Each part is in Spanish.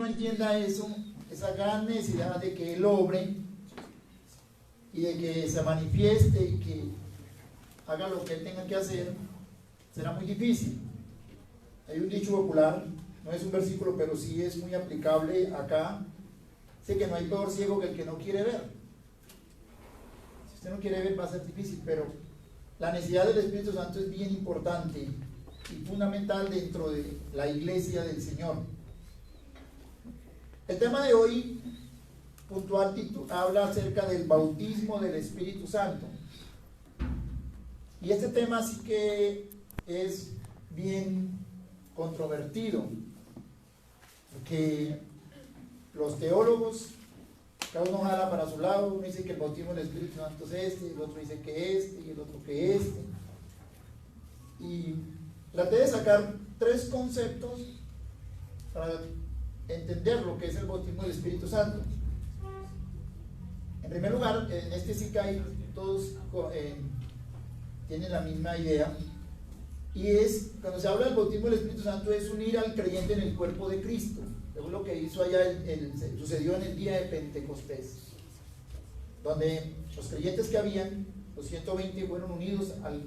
entienda eso, esa gran necesidad de que Él obre y de que se manifieste y que haga lo que Él tenga que hacer, será muy difícil. Hay un dicho popular, no es un versículo, pero sí es muy aplicable acá. Sé que no hay peor ciego que el que no quiere ver. Si usted no quiere ver va a ser difícil, pero la necesidad del Espíritu Santo es bien importante y fundamental dentro de la iglesia del Señor. El tema de hoy puntual habla acerca del bautismo del Espíritu Santo. Y este tema sí que es bien controvertido, porque los teólogos, cada uno jala para su lado. Uno dice que el bautismo del Espíritu Santo es este, el otro dice que este, y el otro que este. Y traté de sacar 3 conceptos para entender lo que es el bautismo del Espíritu Santo. En primer lugar, en este sí que hay todos tienen la misma idea, y es, cuando se habla del bautismo del Espíritu Santo, es unir al creyente en el cuerpo de Cristo. Eso es lo que hizo allá, sucedió en el día de Pentecostés, donde los creyentes que habían, los 120, fueron unidos al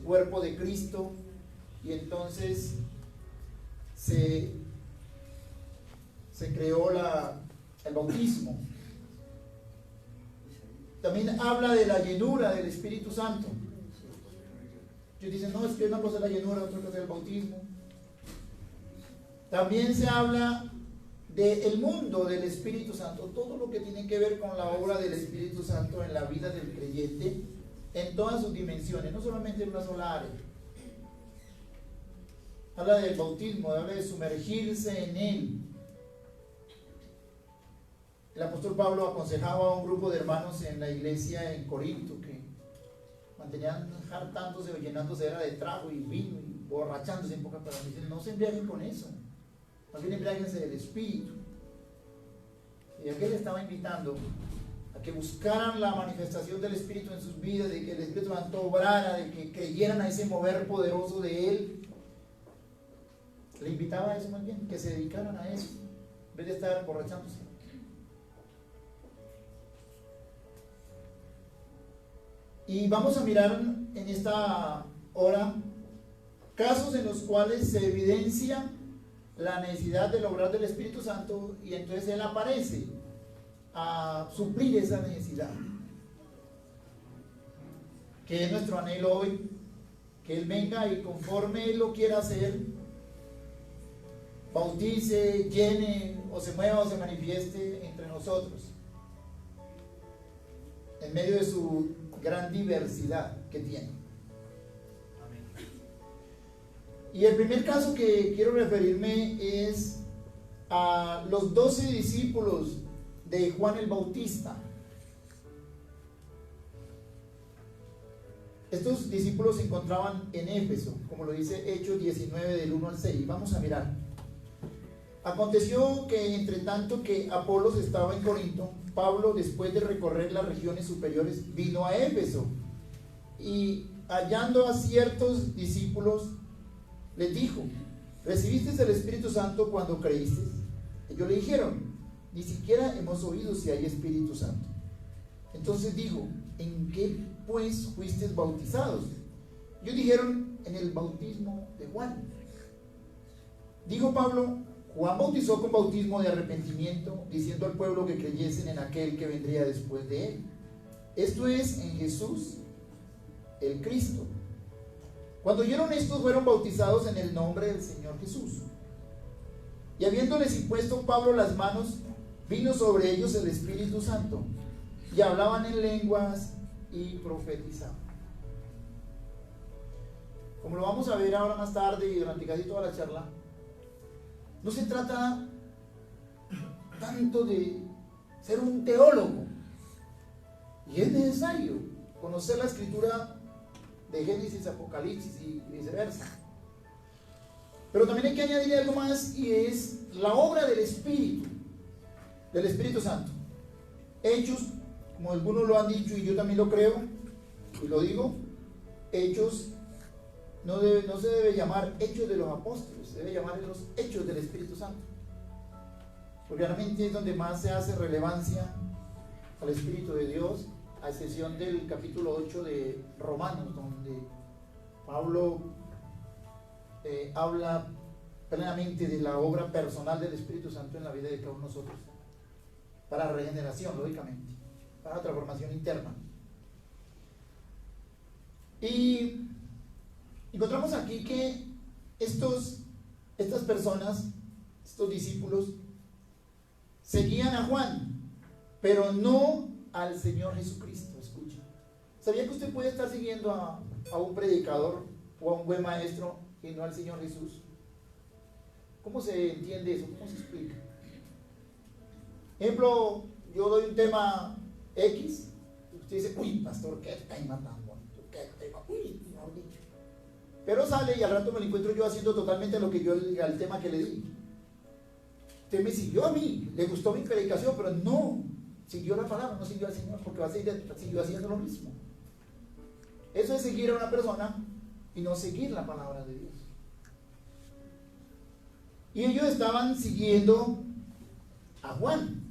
cuerpo de Cristo, y entonces se creó el bautismo. También habla de la llenura del Espíritu Santo. Ellos dicen, no, es que una cosa es la llenura, otra cosa es el bautismo. También se habla del mundo del Espíritu Santo, todo lo que tiene que ver con la obra del Espíritu Santo en la vida del creyente, en todas sus dimensiones, no solamente en una sola área. Habla del bautismo, habla de sumergirse en él. El apóstol Pablo aconsejaba a un grupo de hermanos en la iglesia en Corinto que mantenían hartándose o llenándose era de trago y vino y borrachándose, en pocas palabras. Dicen, no se embriaguen con eso, más bien embriáguense del Espíritu. Y aquel estaba invitando a que buscaran la manifestación del Espíritu en sus vidas, de que el Espíritu Santo obrara, de que creyeran a ese mover poderoso de Él. Le invitaba a eso más bien, que se dedicaran a eso, en vez de estar borrachándose. Y vamos a mirar en esta hora casos en los cuales se evidencia la necesidad del obrar del Espíritu Santo, y entonces Él aparece a suplir esa necesidad, que es nuestro anhelo hoy, que Él venga y conforme Él lo quiera hacer, bautice, llene, o se mueva o se manifieste entre nosotros, en medio de su gran diversidad que tiene. Y el primer caso que quiero referirme es a los 12 discípulos de Juan el Bautista. Estos discípulos se encontraban en Éfeso, como lo dice Hechos 19 del 1 al 6. Vamos a mirar. Aconteció que entre tanto que Apolos estaba en Corinto, Pablo, después de recorrer las regiones superiores, vino a Éfeso, y hallando a ciertos discípulos les dijo: ¿recibiste el Espíritu Santo cuando creíste? Ellos le dijeron: ni siquiera hemos oído si hay Espíritu Santo. Entonces dijo: ¿en qué pues fuisteis bautizados? Ellos dijeron: en el bautismo de Juan. Dijo Pablo: Juan bautizó con bautismo de arrepentimiento, diciendo al pueblo que creyesen en aquel que vendría después de él, esto es, en Jesús el Cristo. Cuando oyeron estos, fueron bautizados en el nombre del Señor Jesús. Y habiéndoles impuesto Pablo las manos, vino sobre ellos el Espíritu Santo, y hablaban en lenguas y profetizaban. Como lo vamos a ver ahora más tarde y durante casi toda la charla, no se trata tanto de ser un teólogo, y es necesario conocer la escritura de Génesis, Apocalipsis y viceversa, pero también hay que añadir algo más, y es la obra del Espíritu Santo. Hechos, como algunos lo han dicho y yo también lo creo y lo digo, Hechos no se debe llamar Hechos de los Apóstoles, se debe llamar los Hechos del Espíritu Santo. porque realmente es donde más se hace relevancia al Espíritu de Dios, a excepción del capítulo 8 de Romanos, donde Pablo habla plenamente de la obra personal del Espíritu Santo en la vida de cada uno de nosotros, para regeneración, lógicamente, para transformación interna. Y encontramos aquí que estas personas, estos discípulos, seguían a Juan, pero no al Señor Jesucristo. Escucha, ¿sabía que usted puede estar siguiendo a un predicador o a un buen maestro y no al Señor Jesús? ¿Cómo se entiende eso? ¿Cómo se explica? Ejemplo, yo doy un tema X, usted dice, uy, pastor, qué tema tan bonito, qué tema, uy, mejor dicho. Pero sale y al rato me lo encuentro yo haciendo totalmente lo que yo, al tema que le di. Usted me siguió a mí, le gustó mi predicación, pero no siguió la palabra, no siguió al Señor, porque siguió haciendo lo mismo. Eso es seguir a una persona y no seguir la palabra de Dios. Y ellos estaban siguiendo a Juan,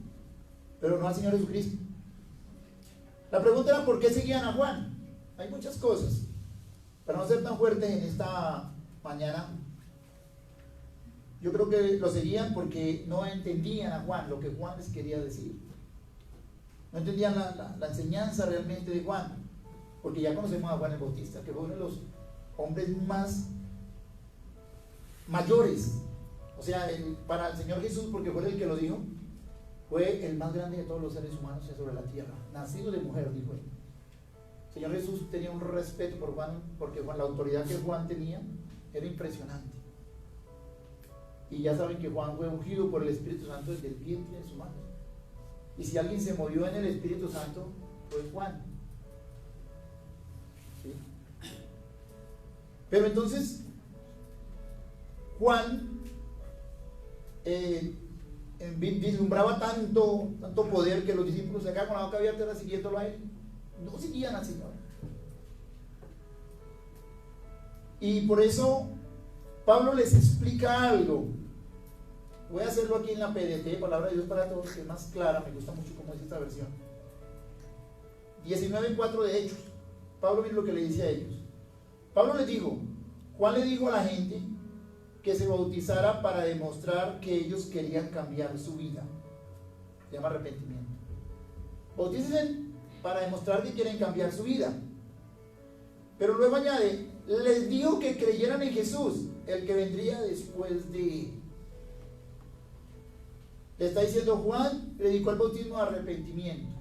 pero no al Señor Jesucristo. La pregunta era, ¿por qué seguían a Juan? Hay muchas cosas. Para no ser tan fuertes en esta mañana, yo creo que lo seguían porque no entendían a Juan, lo que Juan les quería decir. No entendían la enseñanza realmente de Juan, porque ya conocemos a Juan el Bautista, que fue uno de los hombres más mayores. O sea, para el Señor Jesús, porque fue el que lo dijo, fue el más grande de todos los seres humanos sobre la tierra, nacido de mujer, dijo él. El Señor Jesús tenía un respeto por Juan, porque la autoridad que Juan tenía era impresionante. Y ya saben que Juan fue ungido por el Espíritu Santo desde el vientre de su madre. Y si alguien se movió en el Espíritu Santo, fue Juan. ¿Sí? Pero entonces, Juan vislumbraba tanto poder que los discípulos se quedaban con la boca abierta, era siguiéndolo a él. No seguían al Señor. Y por eso Pablo les explica algo. Voy a hacerlo aquí en la PDT, Palabra de Dios para Todos, que es más clara, me gusta mucho cómo es esta versión. 19:4 de Hechos. Pablo, mira lo que le dice a ellos. Pablo les dijo, Juan le dijo a la gente que se bautizara para demostrar que ellos querían cambiar su vida. Se llama arrepentimiento. Bautícense para demostrar que quieren cambiar su vida. Pero luego añade, les dijo que creyeran en Jesús, el que vendría después de él. Le está diciendo, Juan predicó el bautismo de arrepentimiento.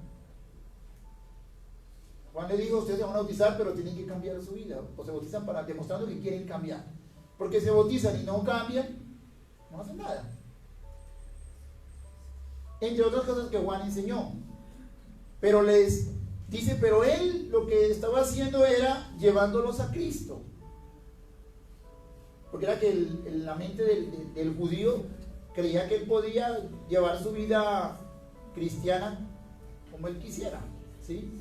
Juan le dijo, ustedes se van a bautizar, pero tienen que cambiar su vida. O se bautizan para demostrando que quieren cambiar. Porque se bautizan y no cambian, no hacen nada. Entre otras cosas que Juan enseñó. Pero les dice, pero él lo que estaba haciendo era llevándolos a Cristo. Porque era que la mente del judío creía que él podía llevar su vida cristiana como él quisiera, ¿sí?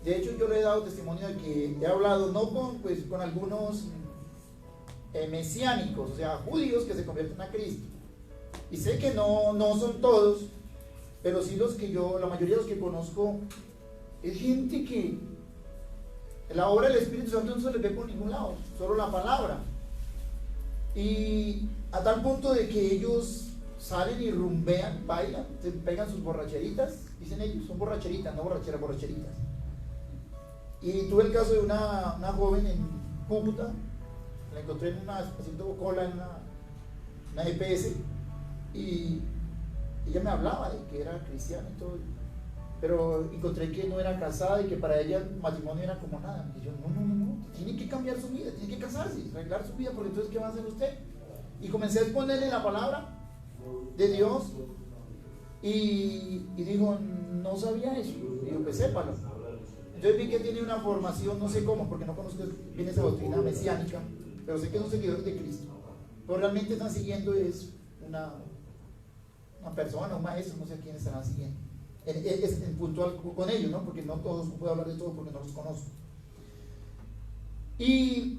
De hecho, yo le he dado testimonio de que he hablado no con algunos mesiánicos, o sea, judíos que se convierten a Cristo. Y sé que no son todos, pero sí la mayoría de los que conozco, es gente que la obra del Espíritu Santo no se les ve por ningún lado, solo la palabra. Y a tal punto de que ellos salen y rumbean, bailan, se pegan sus borracheritas, dicen ellos, son borracheritas, no borracheritas. Y tuve el caso de una joven en Cúcuta, la encontré haciendo cola en una EPS, y ella me hablaba de que era cristiana y todo, pero encontré que no era casada y que para ella el matrimonio era como nada. Y yo, no, tiene que cambiar su vida, tiene que casarse, arreglar su vida, porque entonces ¿qué va a hacer usted? Y comencé a exponerle la palabra de Dios, y dijo, no sabía eso. Y yo, pues sépalo. Entonces vi que tiene una formación, no sé cómo, porque no conozco bien esa doctrina mesiánica, pero sé que son seguidores de Cristo. Pero realmente están siguiendo es una persona, un maestro, no sé a quién estarán siguiendo. Es puntual con ellos, ¿no? Porque no todos, no puedo hablar de todo porque no los conozco. Y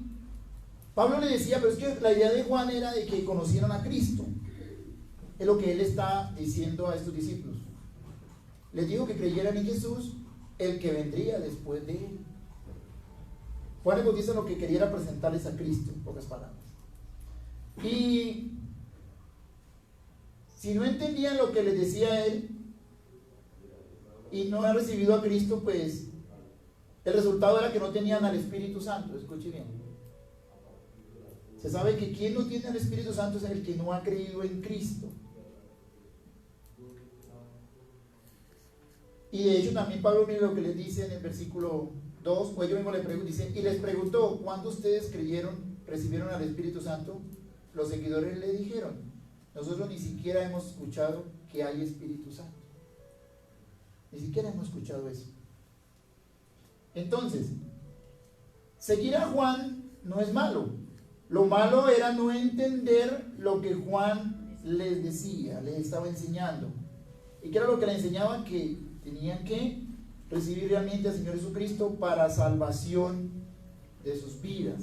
Pablo le decía, pero es que la idea de Juan era de que conocieran a Cristo. Es lo que él está diciendo a estos discípulos. Les dijo que creyeran en Jesús, el que vendría después de él. Juan el Bautista lo que quería era presentarles a Cristo, en pocas palabras. Y si no entendían lo que les decía él y no han recibido a Cristo, pues el resultado era que no tenían al Espíritu Santo. Escuche bien. Se sabe que quien no tiene al Espíritu Santo es el que no ha creído en Cristo. Y de hecho también Pablo, mire lo que les dice en el versículo 2, o ellos mismos le preguntan, dice, y les preguntó, ¿cuándo ustedes recibieron al Espíritu Santo? Los seguidores le dijeron, nosotros ni siquiera hemos escuchado que hay Espíritu Santo. Ni siquiera hemos escuchado eso. Entonces, seguir a Juan no es malo. Lo malo era no entender lo que Juan les decía, les estaba enseñando. ¿Y qué era lo que le enseñaban? Que tenían que recibir realmente al Señor Jesucristo para salvación de sus vidas.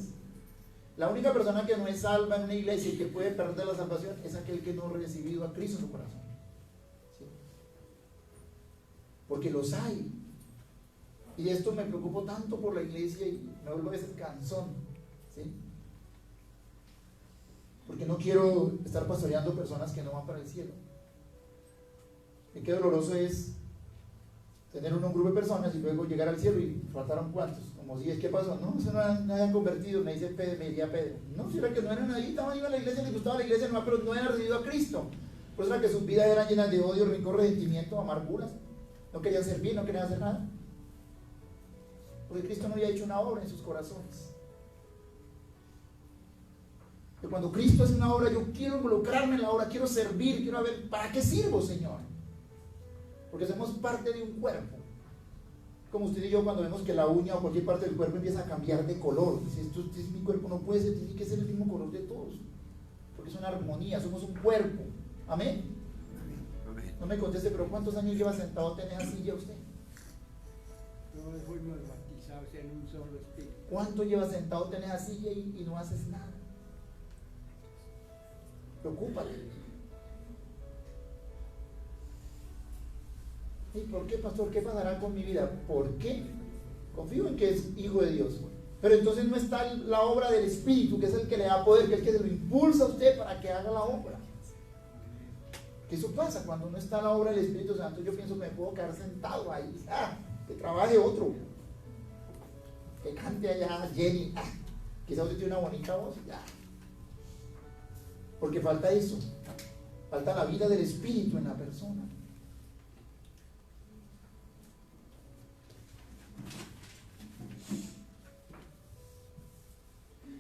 La única persona que no es salva en una iglesia y que puede perder la salvación es aquel que no ha recibido a Cristo en su corazón. ¿Sí? Porque los hay. Y de esto me preocupo tanto por la iglesia y me vuelvo a veces cansón. ¿Sí? Porque no quiero estar pastoreando personas que no van para el cielo. Y qué doloroso es tener un grupo de personas y luego llegar al cielo y faltaron cuantos, como 10, ¿qué pasó? No, eso no habían convertido, me diría Pedro. No, si era que no eran ahí, estaban iban a la iglesia, les gustaba la iglesia, no, pero no habían recibido a Cristo. Por eso era que sus vidas eran llenas de odio, rencor, resentimiento, amarguras. No querían servir, no querían hacer nada. Porque Cristo no había hecho una obra en sus corazones. Pero cuando Cristo hace una obra, yo quiero involucrarme en la obra, quiero servir, quiero ver, ¿para qué sirvo, Señor? Porque somos parte de un cuerpo. Como usted y yo cuando vemos que la uña o cualquier parte del cuerpo empieza a cambiar de color. Dice, esto es mi cuerpo, no puede ser, tiene que ser el mismo color de todos. Porque es una armonía, somos un cuerpo. Amén. No me conteste, pero ¿cuántos años lleva sentado en esa silla usted? Todos fuimos bautizados en un solo espíritu. ¿Cuánto lleva sentado en esa silla y no haces nada? Preocúpate. ¿Y por qué, pastor? ¿Qué pasará con mi vida? ¿Por qué? Confío en que es hijo de Dios. Pero entonces no está la obra del Espíritu, que es el que le da poder, que es el que se lo impulsa a usted para que haga la obra. Que eso pasa cuando no está la obra del Espíritu Santo. Yo pienso que me puedo quedar sentado ahí. Que trabaje otro. Que cante allá Jenny. Quizás usted tiene una bonita voz. Porque falta eso. Falta la vida del Espíritu en la persona.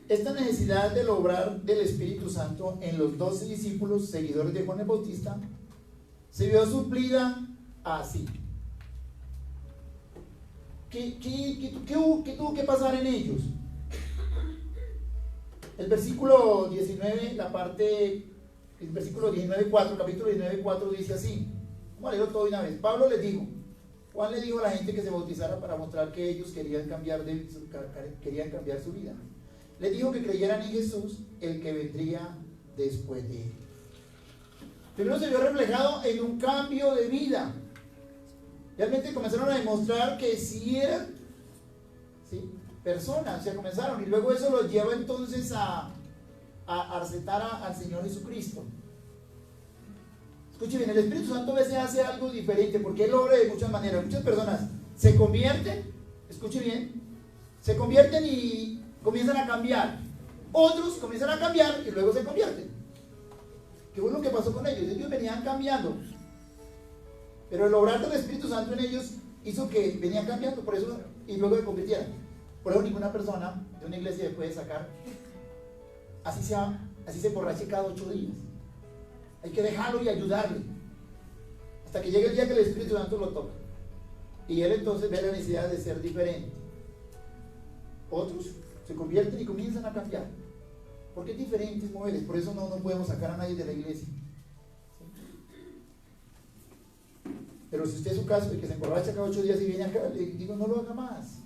Esta necesidad del obrar del Espíritu Santo en los 12 discípulos seguidores de Juan el Bautista se vio suplida así. ¿Qué tuvo que pasar en ellos? El versículo 19, el versículo 19:4, capítulo 19:4 dice así. Vamos a leerlo todo de una vez. Pablo les dijo, Juan le dijo a la gente que se bautizara para mostrar que ellos querían cambiar su vida. Les dijo que creyeran en Jesús, el que vendría después de él. Primero se vio reflejado en un cambio de vida. Realmente comenzaron a demostrar que sí eran personas, comenzaron, y luego eso los lleva entonces a aceptar al Señor Jesucristo. Escuche bien, el Espíritu Santo a veces hace algo diferente, porque Él obra de muchas maneras. Muchas personas se convierten, escuche bien, se convierten y comienzan a cambiar. Otros comienzan a cambiar y luego se convierten. ¿Qué fue lo que pasó con ellos? Ellos venían cambiando, pero el obrar del Espíritu Santo en ellos hizo que venían cambiando, por eso, y luego se convirtieran. Por eso ninguna persona de una iglesia se puede sacar, así se borrache cada 8 días. Hay que dejarlo y ayudarle hasta que llegue el día que el Espíritu Santo lo toca, y él entonces ve la necesidad de ser diferente. Otros se convierten y comienzan a cambiar, porque es diferentes modelos. Por eso no podemos sacar a nadie de la iglesia. Pero si usted es su caso, el que se emborracha cada 8 días y viene acá, le digo, no lo haga más,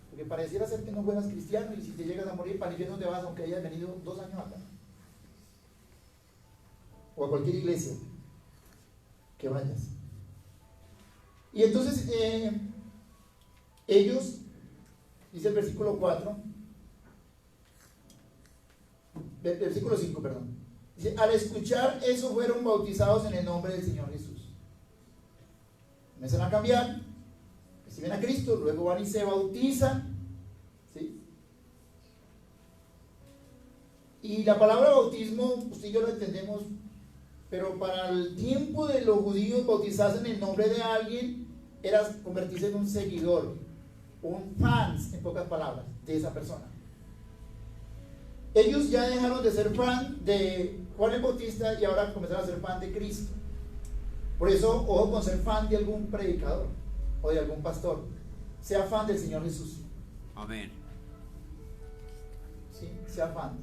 porque pareciera ser que no fueras cristiano, y si te llegas a morir, para el infierno te vas, aunque hayas venido 2 años acá. o a cualquier iglesia que vayas. Y entonces ellos, dice el versículo 4, versículo 5, perdón, dice, al escuchar eso fueron bautizados en el nombre del Señor Jesús. Comienzan a cambiar, reciben a Cristo, luego van y se bautizan, ¿sí? Y la palabra bautismo, usted y yo lo entendemos, pero para el tiempo de los judíos, bautizarse en el nombre de alguien era convertirse en un seguidor, un fans, en pocas palabras, de esa persona. Ellos ya dejaron de ser fan de Juan el Bautista y ahora comenzaron a ser fan de Cristo. Por eso, ojo con ser fan de algún predicador o de algún pastor. Sea fan del Señor Jesús. Amén. Sí, sea fan.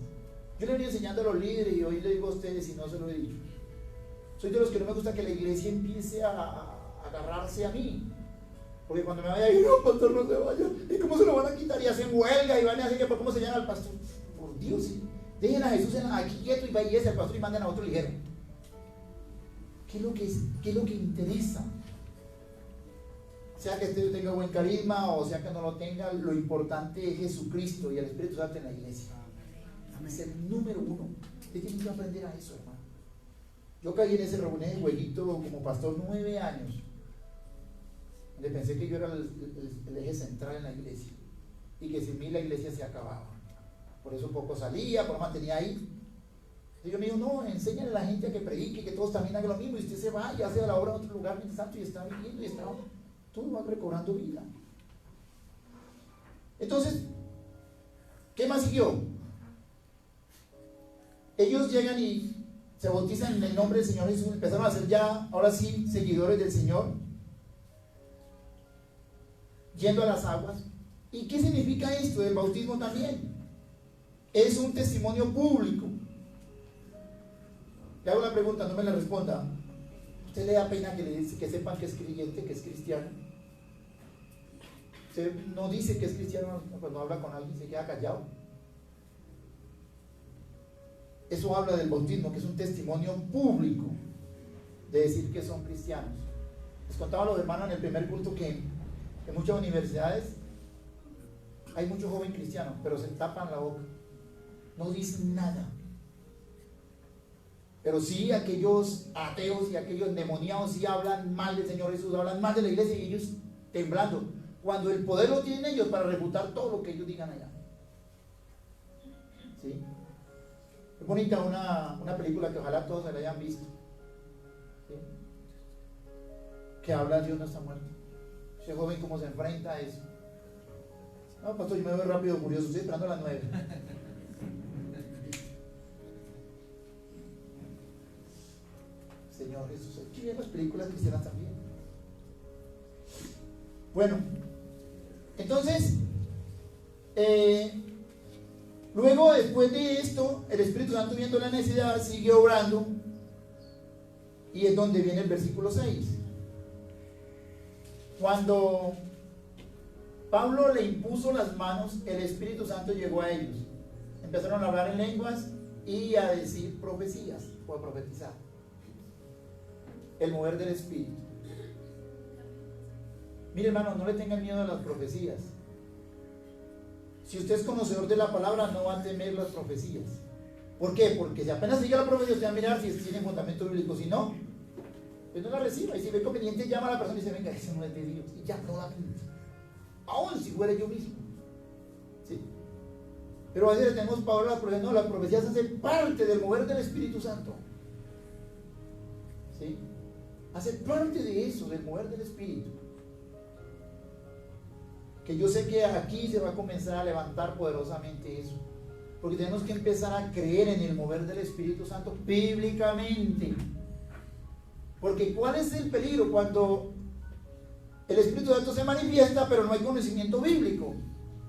Yo le venía enseñando a los líderes y hoy le digo a ustedes y no se lo he dicho. Soy de los que no me gusta que la iglesia empiece a agarrarse a mí. Porque cuando me vaya a ir, no, pastor, no se vaya. ¿Y cómo se lo van a quitar? Y hacen huelga y van a decir que, ¿cómo se llama el pastor? Por Dios, ¿sí? Dejen a Jesús aquí quieto y vaya y es el pastor y manden a otro ligero. ¿Qué es lo que interesa? Sea que este tenga buen carisma o sea que no lo tenga, lo importante es Jesucristo y el Espíritu Santo en la iglesia. Es el número uno. Usted tiene que aprender a eso, hermano. Yo caí en ese jueguito como pastor 9 años, donde pensé que yo era el eje central en la iglesia y que sin mí la iglesia se acababa. Por eso poco salía, por eso mantenía ahí. Y yo me digo, no, enséñale a la gente a que predique, que todos también hagan lo mismo, y usted se va y hace la obra en otro lugar mientras tanto y está viviendo y está, todo va recobrando vida. Entonces, ¿qué más siguió? Ellos llegan y se bautizan en el nombre del Señor Jesús, empezaron a ser ya, ahora sí, seguidores del Señor, yendo a las aguas. ¿Y qué significa esto del bautismo también? Es un testimonio público. Le hago la pregunta, no me la responda. ¿Usted le da pena que sepan que es creyente, que es cristiano? Usted no dice que es cristiano cuando habla con alguien, se queda callado. Eso habla del bautismo, que es un testimonio público de decir que son cristianos. Les contaba a los hermanos en el primer culto que en muchas universidades hay muchos jóvenes cristianos, pero se tapan la boca, no dicen nada. Pero sí, aquellos ateos y aquellos endemoniados sí hablan mal del Señor Jesús, hablan mal de la iglesia y ellos temblando, cuando el poder lo tienen ellos para refutar todo lo que ellos digan allá. ¿Sí? Es bonita una película que ojalá todos se la hayan visto, ¿sí? Que habla de Dios no está muerto. Ese joven cómo se enfrenta a eso. No, pastor, yo me veo rápido curioso, estoy esperando a las 9. Señor Jesús, aquí ven las películas cristianas también. Bueno, entonces, luego después de esto, el Espíritu Santo, viendo la necesidad, sigue obrando, y es donde viene el versículo 6. Cuando Pablo le impuso las manos, el Espíritu Santo llegó a ellos. Empezaron a hablar en lenguas y a decir profecías o a profetizar. El mover del Espíritu. Mire, hermano, no le tengan miedo a las profecías. Si usted es conocedor de la palabra, no va a temer las profecías. ¿Por qué? Porque si apenas sigue la profecía, usted va a mirar si tiene fundamento bíblico. Si no, pues no la reciba. Y si ve conveniente, llama a la persona y dice, venga, eso no es de Dios. Y ya, no la pinta. Aún si fuera yo mismo. ¿Sí? Pero a veces tenemos pavor a las profecías. No, las profecías hacen parte del mover del Espíritu Santo. ¿Sí? Hace parte de eso, del mover del Espíritu. Que yo sé que aquí se va a comenzar a levantar poderosamente eso. Porque tenemos que empezar a creer en el mover del Espíritu Santo bíblicamente. Porque ¿cuál es el peligro? Cuando el Espíritu Santo se manifiesta, pero no hay conocimiento bíblico.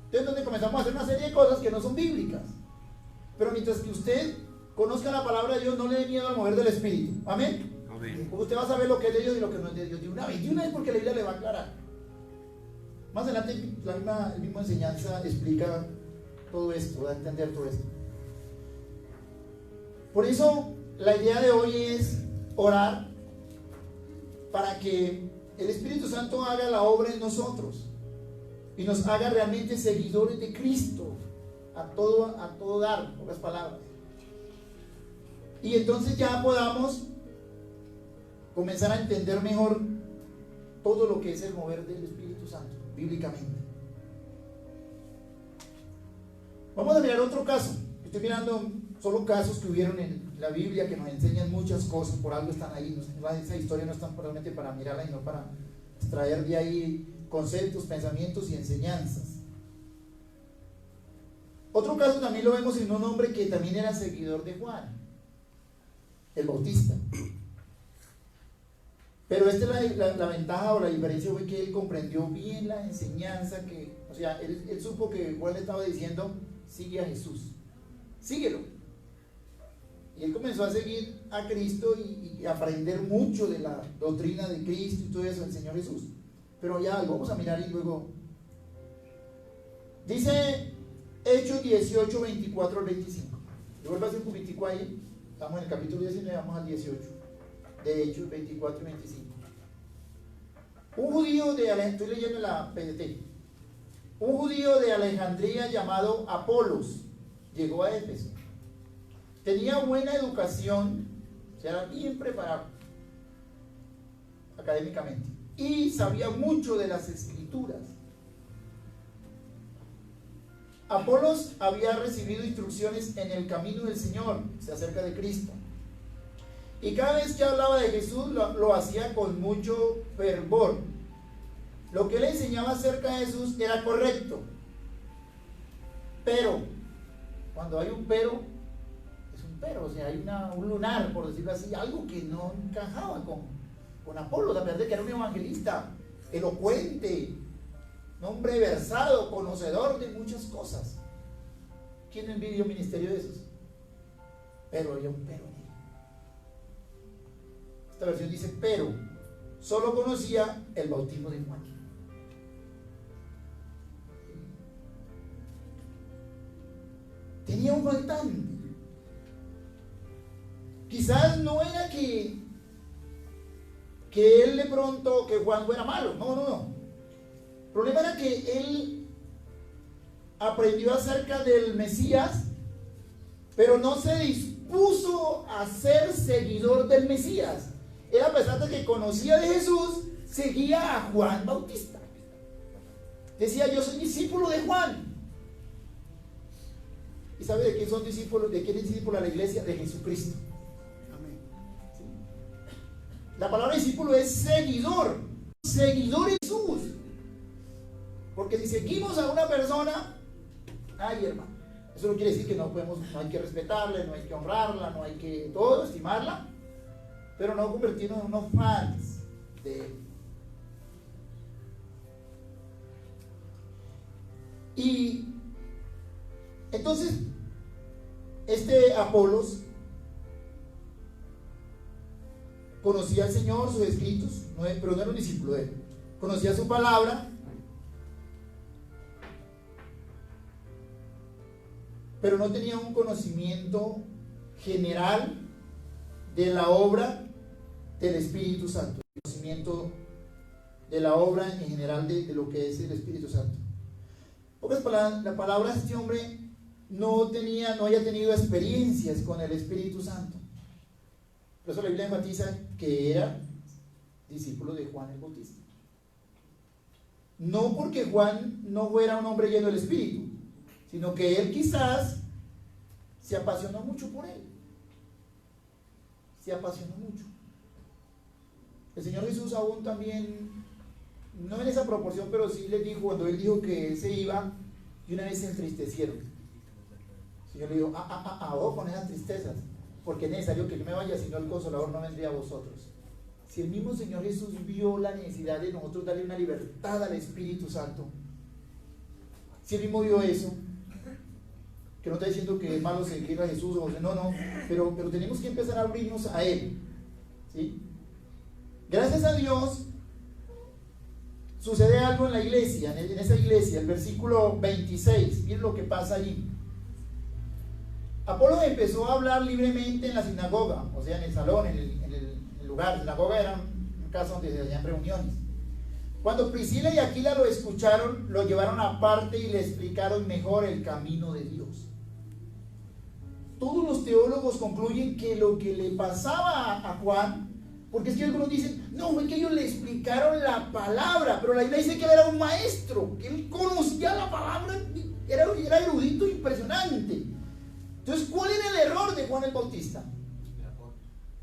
Entonces, donde comenzamos a hacer una serie de cosas que no son bíblicas. Pero mientras que usted conozca la palabra de Dios, no le dé miedo al mover del Espíritu. Amén. Usted va a saber lo que es de Dios y lo que no es de Dios de una vez porque la Biblia le va a aclarar. Más adelante la misma enseñanza explica todo esto, da a entender todo esto. Por eso la idea de hoy es orar para que el Espíritu Santo haga la obra en nosotros y nos haga realmente seguidores de Cristo a todo dar, pocas palabras. Y entonces ya podamos comenzar a entender mejor todo lo que es el mover del Espíritu Santo, bíblicamente. Vamos a mirar otro caso. Estoy mirando solo casos que hubieron en la Biblia que nos enseñan muchas cosas, por algo están ahí. Esa historia no está realmente para mirarla, sino para extraer de ahí conceptos, pensamientos y enseñanzas. Otro caso también lo vemos en un hombre que también era seguidor de Juan, el Bautista. Pero la ventaja o la diferencia fue que él comprendió bien la enseñanza o sea, él supo que Juan le estaba diciendo, sigue a Jesús, síguelo. Y él comenzó a seguir a Cristo y aprender mucho de la doctrina de Cristo y todo eso, el Señor Jesús. Pero ya vamos a mirar y luego dice Hechos 18, 24 al 25. Yo vuelvo a hacer un poquitico ahí. Estamos en el capítulo 19, vamos al 18 de Hechos 24 y 25. Un judío estoy leyendo la PDT. Un judío de Alejandría llamado Apolos llegó a Éfeso. Tenía buena educación, o sea, era bien preparado académicamente y sabía mucho de las escrituras. Apolos había recibido instrucciones en el camino del Señor, acerca de Cristo, y cada vez que hablaba de Jesús lo hacía con mucho fervor. Lo que él enseñaba acerca de Jesús era correcto, pero cuando hay un pero, es un pero, o sea, hay un lunar, por decirlo así, algo que no encajaba con Apolos, a pesar de que era un evangelista elocuente, un hombre versado, conocedor de muchas cosas. ¿Quién envidia un ministerio de esos? Pero había un pero en él. Esta versión dice, pero solo conocía el bautismo de Juan. Tenía un faltante. Quizás no era que él de pronto, que Juan fuera malo, no. El problema era que él aprendió acerca del Mesías, pero no se dispuso a ser seguidor del Mesías. Él, a pesar de que conocía de Jesús, seguía a Juan Bautista. Decía, yo soy discípulo de Juan. ¿Y sabe de quién son discípulos? ¿De quién es discípulo a la iglesia? De Jesucristo. Amén. ¿Sí? La palabra discípulo es seguidor de Jesús. Porque si seguimos a una persona, ay hermano, eso no quiere decir que no hay que respetarla, no hay que honrarla, no hay que todo, estimarla, pero no convertirnos en unos fans de él. Y entonces, este Apolos conocía al Señor, sus escritos, pero no era un discípulo de él. Conocía su palabra, pero no tenía un conocimiento general de la obra del Espíritu Santo, conocimiento de la obra en general de lo que es el Espíritu Santo. Pocas palabras, la palabra de este hombre no había tenido experiencias con el Espíritu Santo. Por eso la Biblia enfatiza que era discípulo de Juan el Bautista. No porque Juan no fuera un hombre lleno del Espíritu, sino que él quizás se apasionó mucho por él. Se apasionó mucho. El Señor Jesús aún también, no en esa proporción, pero sí les dijo, cuando él dijo que él se iba, y una vez se entristecieron. El Señor le dijo, ojo con esas tristezas, porque es necesario que yo me vaya, si no el Consolador no vendría a vosotros. Si el mismo Señor Jesús vio la necesidad de nosotros darle una libertad al Espíritu Santo, si él mismo vio eso, que no está diciendo que es malo seguir a Jesús, no, pero tenemos que empezar a abrirnos a Él, ¿sí? Gracias a Dios sucede algo en la iglesia, en esa iglesia, el versículo 26, miren lo que pasa allí. Apolos empezó a hablar libremente en la sinagoga, o sea, en el salón, en el lugar. La sinagoga era un caso donde se hacían reuniones. Cuando Priscila y Aquila lo escucharon, lo llevaron aparte y le explicaron mejor el camino de Dios. Todos los teólogos concluyen que lo que le pasaba a Juan, porque es que algunos dicen, no, fue que ellos le explicaron la palabra, pero la Biblia dice que él era un maestro, que él conocía la palabra, era erudito impresionante. Entonces, ¿cuál era el error de Juan el Bautista?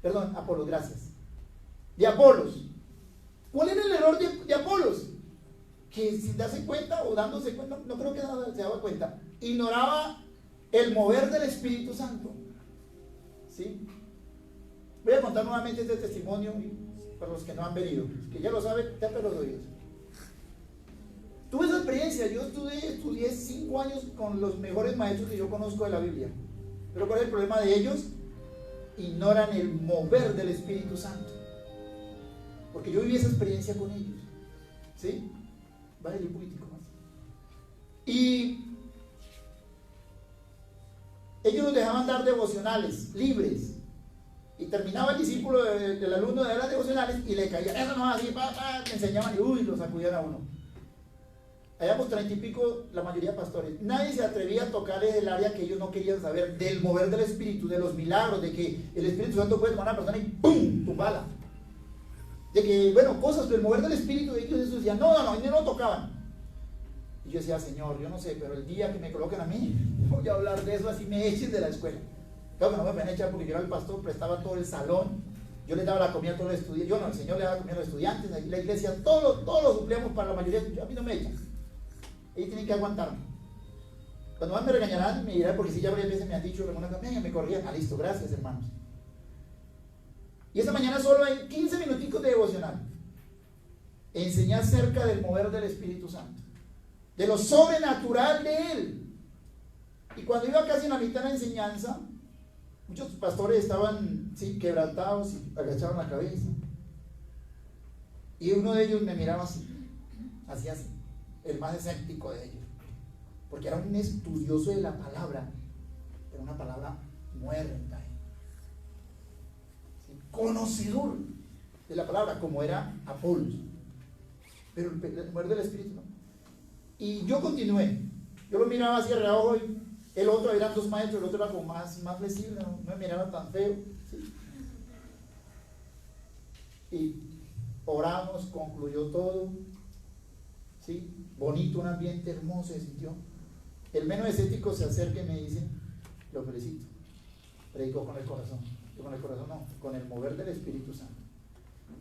Perdón, Apolos, gracias. De Apolos. ¿Cuál era el error de Apolos? Que sin darse cuenta o dándose cuenta, no creo que se daba cuenta, ignoraba el mover del Espíritu Santo. ¿Sí? Voy a contar nuevamente este testimonio para los que no han venido, que ya lo saben, tapen los oídos. Tuve esa experiencia, yo estudié 5 años con los mejores maestros que yo conozco de la Biblia. Pero ¿cuál es el problema de ellos? Ignoran el mover del Espíritu Santo. Porque yo viví esa experiencia con ellos. ¿Sí? Vale, un poquitico más. Y ellos nos dejaban dar devocionales libres. Y terminaba el discípulo del alumno de dar las devocionales y le caía, eso no es así, me enseñaban y uy, lo sacudían a uno. Hayamos 30 y pico, la mayoría pastores. Nadie se atrevía a tocarles el área que ellos no querían saber, del mover del Espíritu, de los milagros, de que el Espíritu Santo puede tomar a una persona y ¡pum! Tumbala. De que, bueno, cosas del mover del Espíritu, de ellos eso decían, no, ellos no tocaban. Y yo decía, Señor, yo no sé, pero el día que me coloquen a mí, voy a hablar de eso, así me echen de la escuela. Claro que no me pueden echar porque yo era el pastor, prestaba todo el salón, yo les daba la comida a todos los estudiantes, yo no, el Señor le daba comida a los estudiantes, aquí la iglesia, todos lo suplíamos para la mayoría, a mí no me echan. Ellos tienen que aguantarme. Cuando más me regañarán, me dirán, porque si ya varias veces me han dicho, me corrían, listo, gracias hermanos. Y esta mañana solo hay 15 minuticos de devocional. Enseñé acerca del mover del Espíritu Santo, de lo sobrenatural de Él. Y cuando iba casi en la mitad de la enseñanza, muchos pastores estaban quebrantados y agacharon la cabeza. Y uno de ellos me miraba así, así, el más escéptico de ellos, porque era un estudioso de la palabra, pero una palabra muerta, ¿sí? Conocedor de la palabra, como era Apolos, pero el mover del Espíritu no. Y yo continué, yo lo miraba hacia el reojo y el otro, eran 2 maestros, el otro era como más flexible, no me miraba tan feo, ¿sí? Y oramos, concluyó todo, ¿sí? Bonito, un ambiente hermoso se sintió. El menos escéptico se acerca y me dice, lo felicito, predicó con el corazón. Yo con el corazón no, con el mover del Espíritu Santo.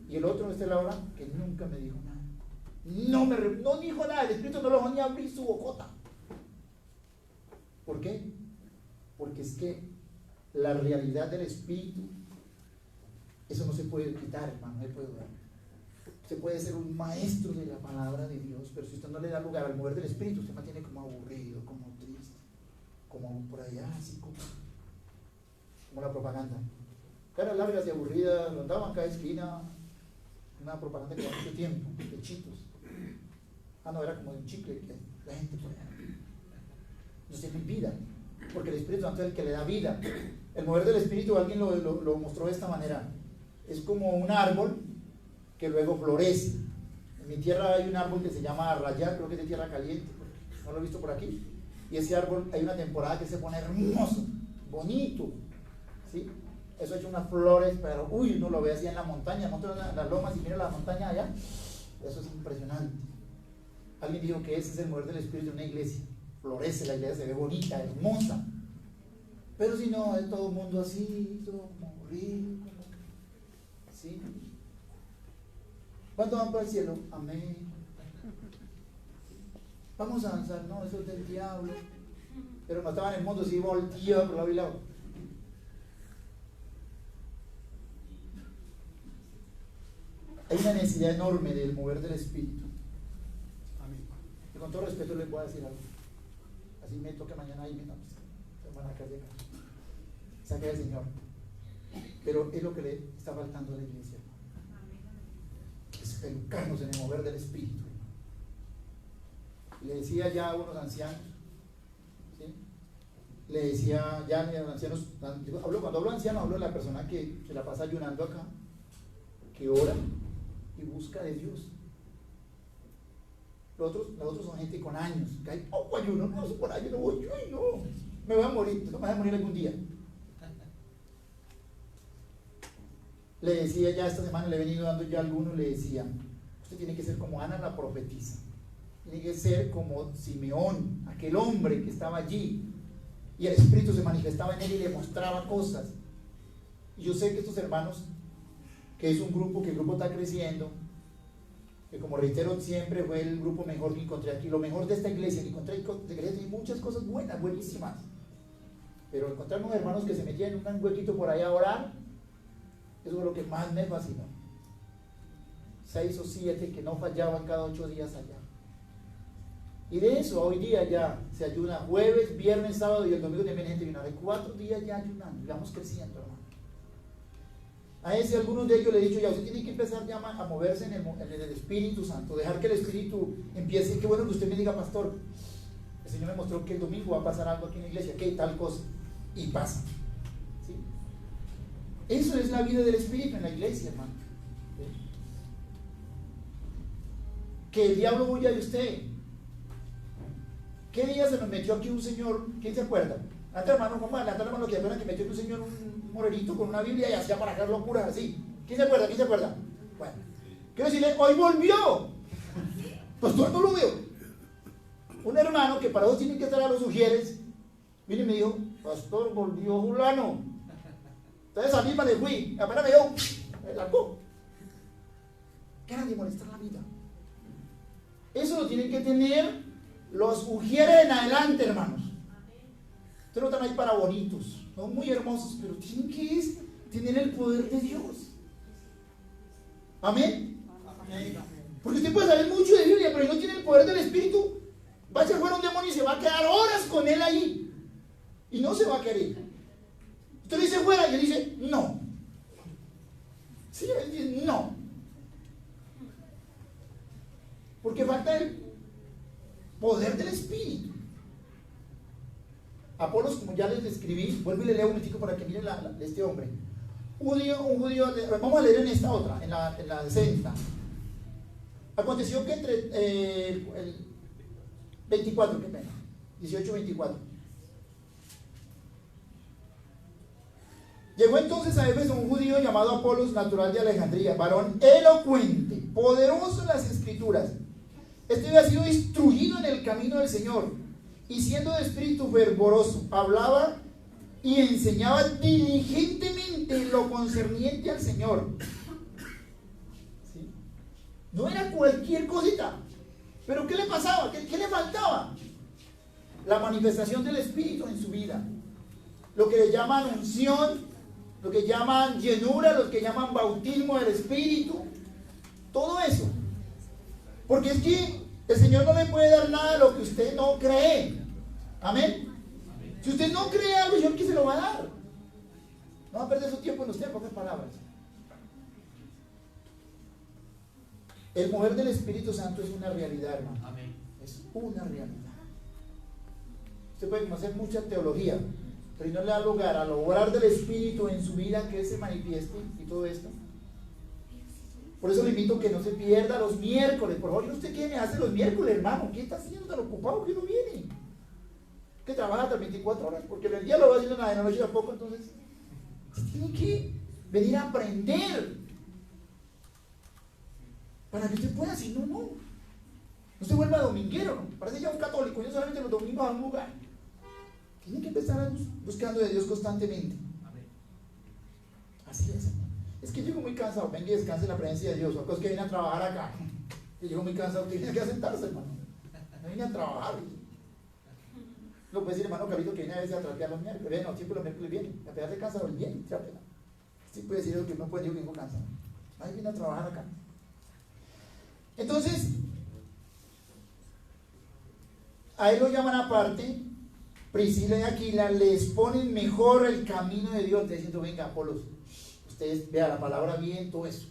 Y el otro, Laura, que nunca me dijo nada, no dijo nada, el Espíritu no lo dejó ni abrir su bocota. ¿Por qué? Porque es que la realidad del Espíritu, eso no se puede quitar, hermano, no se puede dudar. Usted puede ser un maestro de la palabra de Dios, pero si usted no le da lugar al mover del Espíritu, usted mantiene como aburrido, como triste, como por allá, así como la propaganda. Caras largas y aburridas, rondaban cada esquina, una propaganda que lleva mucho tiempo, de Chitos. No, era como de un chicle que la gente por allá. No tiene vida, porque el Espíritu Santo es el que le da vida. El mover del Espíritu, alguien lo mostró de esta manera, es como un árbol que luego florece. En mi tierra hay un árbol que se llama arrayar, creo que es de tierra caliente, no lo he visto por aquí, y ese árbol hay una temporada que se pone hermoso, bonito, ¿sí? Eso ha hecho unas flores, pero uno lo ve así en la montaña, en las lomas y mira la montaña allá, eso es impresionante. Alguien dijo que ese es el mover del Espíritu de una iglesia, florece, la iglesia se ve bonita, hermosa, pero si no, es todo el mundo así, todo como rico, ¿sí? ¿Cuántos van para el cielo? Amén. Vamos a avanzar, no, eso es del diablo. Pero no estaba en el mundo, si volteaba por lado y lado. Hay una necesidad enorme del mover del Espíritu. Amén. Y con todo respeto les voy a decir algo. Así me toca mañana y no, se van a caer de acá. Saque al Señor. Pero es lo que le está faltando a la iglesia. Pelucarnos en el mover del Espíritu. Y le decía ya a unos ancianos, ¿sí? le decía, ya los ancianos, cuando hablo de anciano, hablo de la persona que se la pasa ayunando acá, que ora y busca de Dios. Los otros son gente con años, que hay poco ayuno, no, por ayuno voy yo y no, me voy a morir, no me voy a morir algún día. Le decía ya esta semana, le he venido dando ya algunos, le decía, usted tiene que ser como Ana la profetisa, tiene que ser como Simeón, aquel hombre que estaba allí, y el Espíritu se manifestaba en él y le mostraba cosas. Y yo sé que estos hermanos, que es un grupo, que el grupo está creciendo, que como reitero siempre fue el grupo mejor que encontré aquí, lo mejor de esta iglesia que encontré, tiene muchas cosas buenas, buenísimas, pero encontrar unos hermanos que se metían en un huequito por ahí a orar, eso es lo que más me fascinó. 6 o 7 que no fallaban cada 8 días allá. Y de eso hoy día ya se ayuna jueves, viernes, sábado y el domingo también gente viene. Hay 4 días ya ayunando, vamos creciendo, hermano. A ese, algunos de ellos le he dicho ya, usted tiene que empezar ya a moverse en el Espíritu Santo, dejar que el Espíritu empiece. Qué bueno que usted me diga, pastor, el Señor me mostró que el domingo va a pasar algo aquí en la iglesia, que tal cosa, y pasa. ¿Sí? Eso es la vida del Espíritu en la iglesia, hermano. ¿Sí? Que el diablo huya de usted. ¿Qué día se nos metió aquí un señor? ¿Quién se acuerda? Antes, hermano, vamos a adelantar, hermano, que acuerdan que metió un señor un morenito con una Biblia y hacía para acá locuras así. ¿Quién se acuerda? ¿Quién se acuerda? Bueno, quiero decirle, hoy volvió. Pues yo no lo veo. Un hermano que para vos tiene que estar a los Ujieres, vino y me dijo, pastor, volvió fulano. Entonces a mí me le fui, apenas me dio, me largó. Ganas de molestar la vida. Eso lo tienen que tener los Ujieres en adelante, hermanos. Ustedes no están ahí para bonitos, son muy hermosos, pero tienen que tener el poder de Dios. Amén. Porque usted puede saber mucho de Biblia, pero si no tiene el poder del Espíritu, va a echar fuera un demonio y se va a quedar horas con él ahí. Y no se va a querer. Usted le dice fuera y él dice no. Sí, él dice no. Porque falta el poder del Espíritu. Apolos, como ya les describí, vuelvo y le leo un momentico para que miren este hombre. Un judío, vamos a leer en esta otra, en la 60. Aconteció que entre el 24, qué pena, 18-24. Llegó entonces a Éfeso un judío llamado Apolos, natural de Alejandría, varón elocuente, poderoso en las escrituras. Este había sido instruido en el camino del Señor, y siendo de espíritu fervoroso, hablaba y enseñaba diligentemente lo concerniente al Señor. ¿Sí? No era cualquier cosita. Pero ¿qué le pasaba? ¿Qué le faltaba? La manifestación del Espíritu en su vida. Lo que le llaman unción, lo que llaman llenura, lo que llaman bautismo del Espíritu. Todo eso. Porque es que el Señor no le puede dar nada de lo que usted no cree. Amén. Si usted no cree algo, el Señor, ¿qué se lo va a dar? No va a perder su tiempo en usted, en pocas palabras. El mover del Espíritu Santo es una realidad, hermano. Amén. Es una realidad. Usted puede conocer mucha teología, pero si no le da lugar al obrar del Espíritu en su vida, que Él se manifieste y todo esto. Por eso le invito a que no se pierda los miércoles. Por favor, ¿usted qué me hace los miércoles, hermano? ¿Qué está haciendo tan ocupado que no viene? Que trabaja hasta 24 horas, porque el día lo va haciendo en la noche tampoco. Entonces tiene que venir a aprender para que usted pueda. Si no, no se vuelva dominguero, ¿no? Parece ya un católico, yo solamente los domingos a un lugar. Tiene que empezar buscando de Dios constantemente. Así es, hermano. Es que llego muy cansado, venga y descanse en la presencia de Dios. Son que viene a trabajar acá. Yo llego muy cansado, tiene que sentarse, hermano. No viene a trabajar. Lo puede decir, hermano Carlito, que viene a veces a trapear los miércoles. No, siempre los miércoles viene. A pesar de cansado, él viene, trapea. Sí puede decir que no puede decir que vengo cansado. Ahí viene a trabajar acá. Entonces, a él lo llaman aparte. Priscila y Aquila les ponen mejor el camino de Dios, diciendo, venga, Apolos, ustedes vean la palabra bien, todo eso,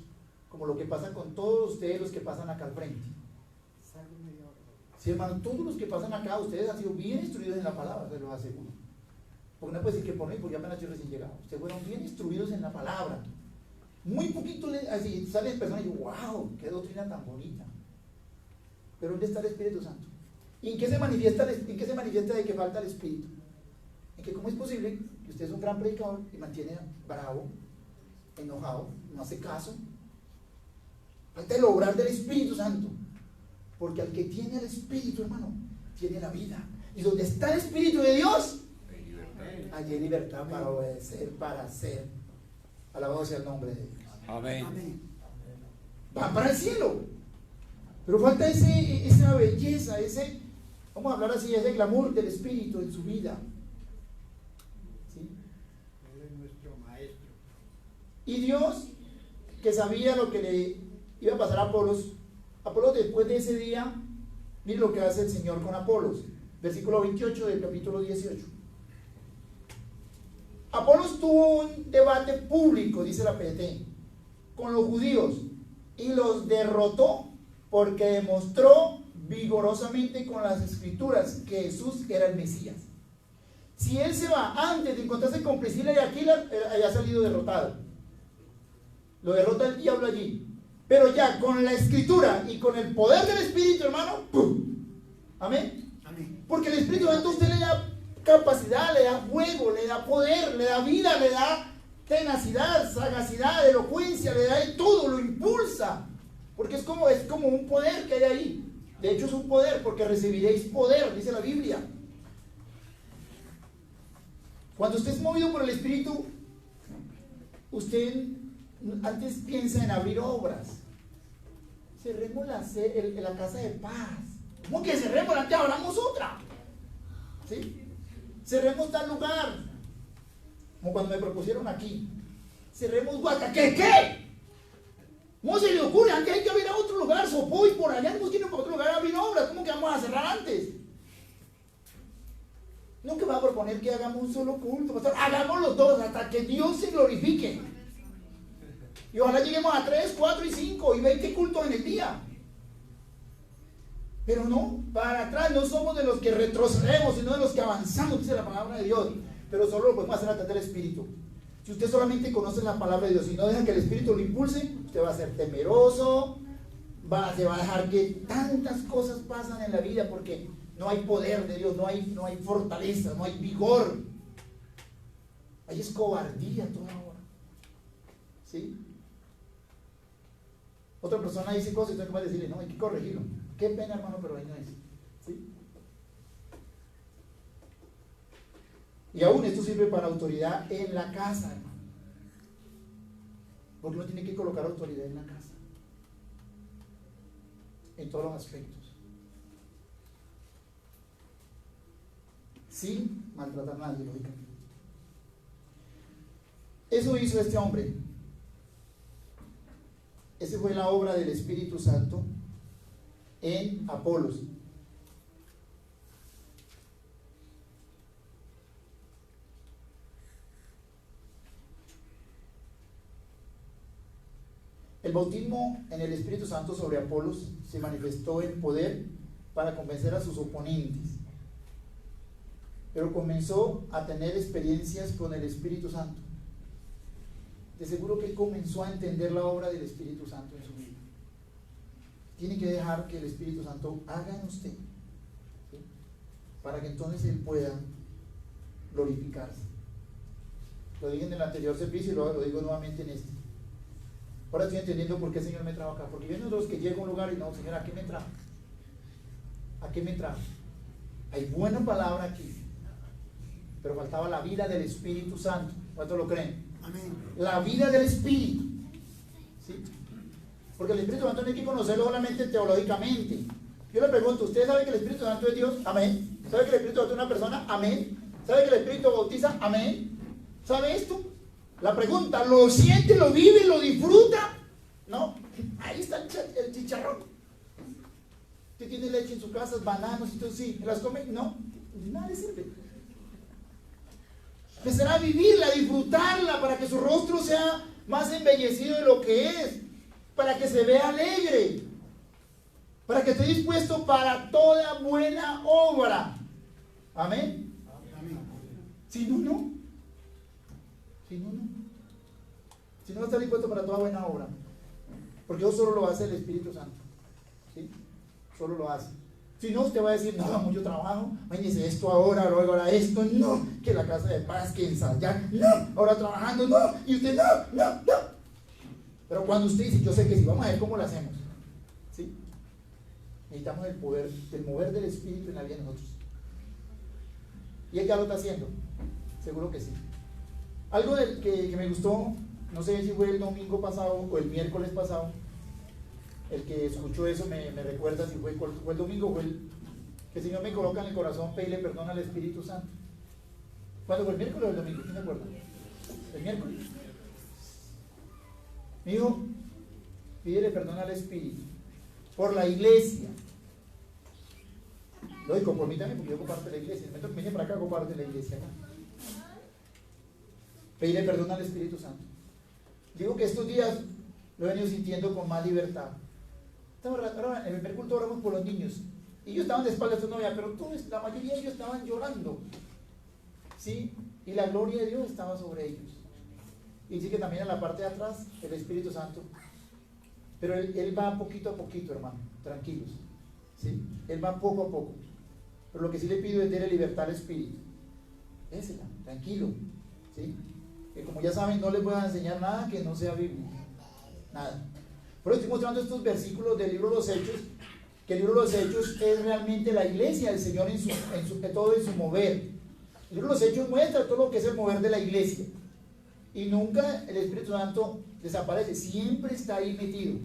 como lo que pasa con todos ustedes los que pasan acá al frente. Sí, hermano, todos los que pasan acá, ustedes han sido bien instruidos en la palabra, se los aseguro. Porque no puede decir que por mí, porque apenas estoy recién llegado. Ustedes fueron bien instruidos en la palabra. Muy poquito, así salen personas y digo, wow, qué doctrina tan bonita. Pero ¿dónde está el Espíritu Santo? ¿Y en qué se manifiesta de que falta el Espíritu? En que cómo es posible que usted es un gran predicador y mantiene bravo, enojado, no hace caso. Falta el obrar del Espíritu Santo. Porque al que tiene el Espíritu, hermano, tiene la vida. Y donde está el Espíritu de Dios, allí hay libertad para obedecer, para hacer. Alabado sea el nombre de Dios. Amén. Va para el cielo. Pero falta esa belleza, vamos a hablar así, ese glamour del Espíritu en su vida. ¿Sí? Él es nuestro maestro. Y Dios, que sabía lo que le iba a pasar a Apolos después de ese día, mire lo que hace el Señor con Apolos. Versículo 28 del capítulo 18. Apolos tuvo un debate público, dice la PT, con los judíos y los derrotó porque demostró vigorosamente con las escrituras que Jesús era el Mesías. Si él se va antes de encontrarse con Priscila y Aquila, haya salido derrotado. Lo derrota el diablo allí. Pero ya con la escritura y con el poder del Espíritu, hermano, ¡pum! Amén. Amén. Porque el Espíritu Santo a usted le da capacidad, le da fuego, le da poder, le da vida, le da tenacidad, sagacidad, elocuencia, le da de todo, lo impulsa. Porque es como un poder que hay ahí. De hecho es un poder, porque recibiréis poder, dice la Biblia. Cuando usted es movido por el Espíritu, usted antes piensa en abrir obras. Cerremos la casa de paz. ¿Cómo que cerremos? Antes abramos otra. ¿Sí? Cerremos tal lugar. Como cuando me propusieron aquí. Cerremos Huaca. ¿Qué? ¿Cómo se le ocurre? Antes hay que abrir a otro lugar. Sopoy, por allá nos quieren para otro lugar a abrir obras. ¿Cómo que vamos a cerrar antes? Nunca va a proponer que hagamos un solo culto, pastor. Hagamos los dos hasta que Dios se glorifique. Y ojalá lleguemos a 3, 4 y 5 y 20 cultos en el día. Pero no, para atrás no somos de los que retrocedemos, sino de los que avanzamos, dice la palabra de Dios. Pero solo lo podemos hacer a través del Espíritu. Si usted solamente conoce la palabra de Dios y no deja que el Espíritu lo impulse, usted va a ser temeroso, se va a dejar que tantas cosas pasan en la vida porque no hay poder de Dios, no hay fortaleza, no hay vigor. Ahí es cobardía toda hora. ¿Sí? Otra persona dice cosas y usted va a decirle, no, hay que corregirlo. Qué pena, hermano, pero ahí no es. ¿Sí? Y aún esto sirve para autoridad en la casa, hermano. Porque uno tiene que colocar autoridad en la casa. En todos los aspectos. Sin maltratar a nadie, lógicamente. Eso hizo este hombre. Esa fue la obra del Espíritu Santo en Apolos. El bautismo en el Espíritu Santo sobre Apolos se manifestó en poder para convencer a sus oponentes, pero comenzó a tener experiencias con el Espíritu Santo. De seguro que él comenzó a entender la obra del Espíritu Santo en su vida. Tiene que dejar que el Espíritu Santo haga en usted, ¿sí? Para que entonces él pueda glorificarse. Lo dije en el anterior servicio y lo digo nuevamente en este. Ahora estoy entendiendo por qué el Señor me trajo acá. Porque vienen los que llegan a un lugar y no, Señor, ¿a qué me trajo? ¿A qué me trajo? Hay buena palabra aquí, pero faltaba la vida del Espíritu Santo. ¿Cuántos lo creen? Amén. La vida del Espíritu. ¿Sí? Porque el Espíritu Santo no hay que conocerlo solamente teológicamente. Yo le pregunto, ¿usted sabe que el Espíritu Santo es Dios? Amén. ¿Sabe que el Espíritu Santo es una persona? Amén. ¿Sabe que el Espíritu bautiza? Amén. ¿Sabe esto? La pregunta, ¿lo siente, lo vive, lo disfruta? No. Ahí está el chicharrón. ¿Usted tiene leche en su casa, bananos y todo? Sí. ¿Las come? No. Nada le sirve. Empezar a vivirla, a disfrutarla, para que su rostro sea más embellecido de lo que es, para que se vea alegre, para que esté dispuesto para toda buena obra. Amén. Amén. Si no, no. Si no, no. Si no va a estar dispuesto para toda buena obra. Porque eso solo lo hace el Espíritu Santo. ¿Sí? Solo lo hace. Si no, usted va a decir, no, mucho trabajo, váyase esto ahora, luego ahora esto, no, que la casa de paz, que ensayar, no, ahora trabajando, no, y usted no. Pero cuando usted dice, yo sé que sí, vamos a ver cómo lo hacemos. ¿Sí? Necesitamos el poder, el mover del Espíritu en la vida de nosotros. ¿Y él ya lo está haciendo? Seguro que sí. Algo que me gustó, no sé si fue el domingo pasado o el miércoles pasado, el que escuchó eso me recuerda si fue el domingo o fue que el Señor me coloca en el corazón pedirle perdón al Espíritu Santo. ¿Cuándo fue, el miércoles o el domingo? ¿Quién se acuerda? ¿El miércoles? Me dijo, pídele perdón al Espíritu por la iglesia. Lo digo por mí también, porque yo comparto la iglesia. El momento que viene para acá, comparte la iglesia acá. Pedirle perdón al Espíritu Santo. Digo que estos días lo he venido sintiendo con más libertad. Ahora, en el primer culto oramos por los niños. Y ellos estaban de espaldas a su novia, pero todos, la mayoría de ellos estaban llorando. ¿Sí? Y la gloria de Dios estaba sobre ellos. Y dice que también en la parte de atrás, el Espíritu Santo. Pero él va poquito a poquito, hermano. Tranquilos. ¿Sí? Él va poco a poco. Pero lo que sí le pido es darle libertad al Espíritu. Désela, tranquilo. ¿Sí? Que como ya saben, no les voy a enseñar nada que no sea Biblia. Nada. Por eso estoy mostrando estos versículos del libro de los Hechos, que el libro de los Hechos es realmente la iglesia del Señor todo en su mover. El libro de los Hechos muestra todo lo que es el mover de la iglesia. Y nunca el Espíritu Santo desaparece, siempre está ahí metido.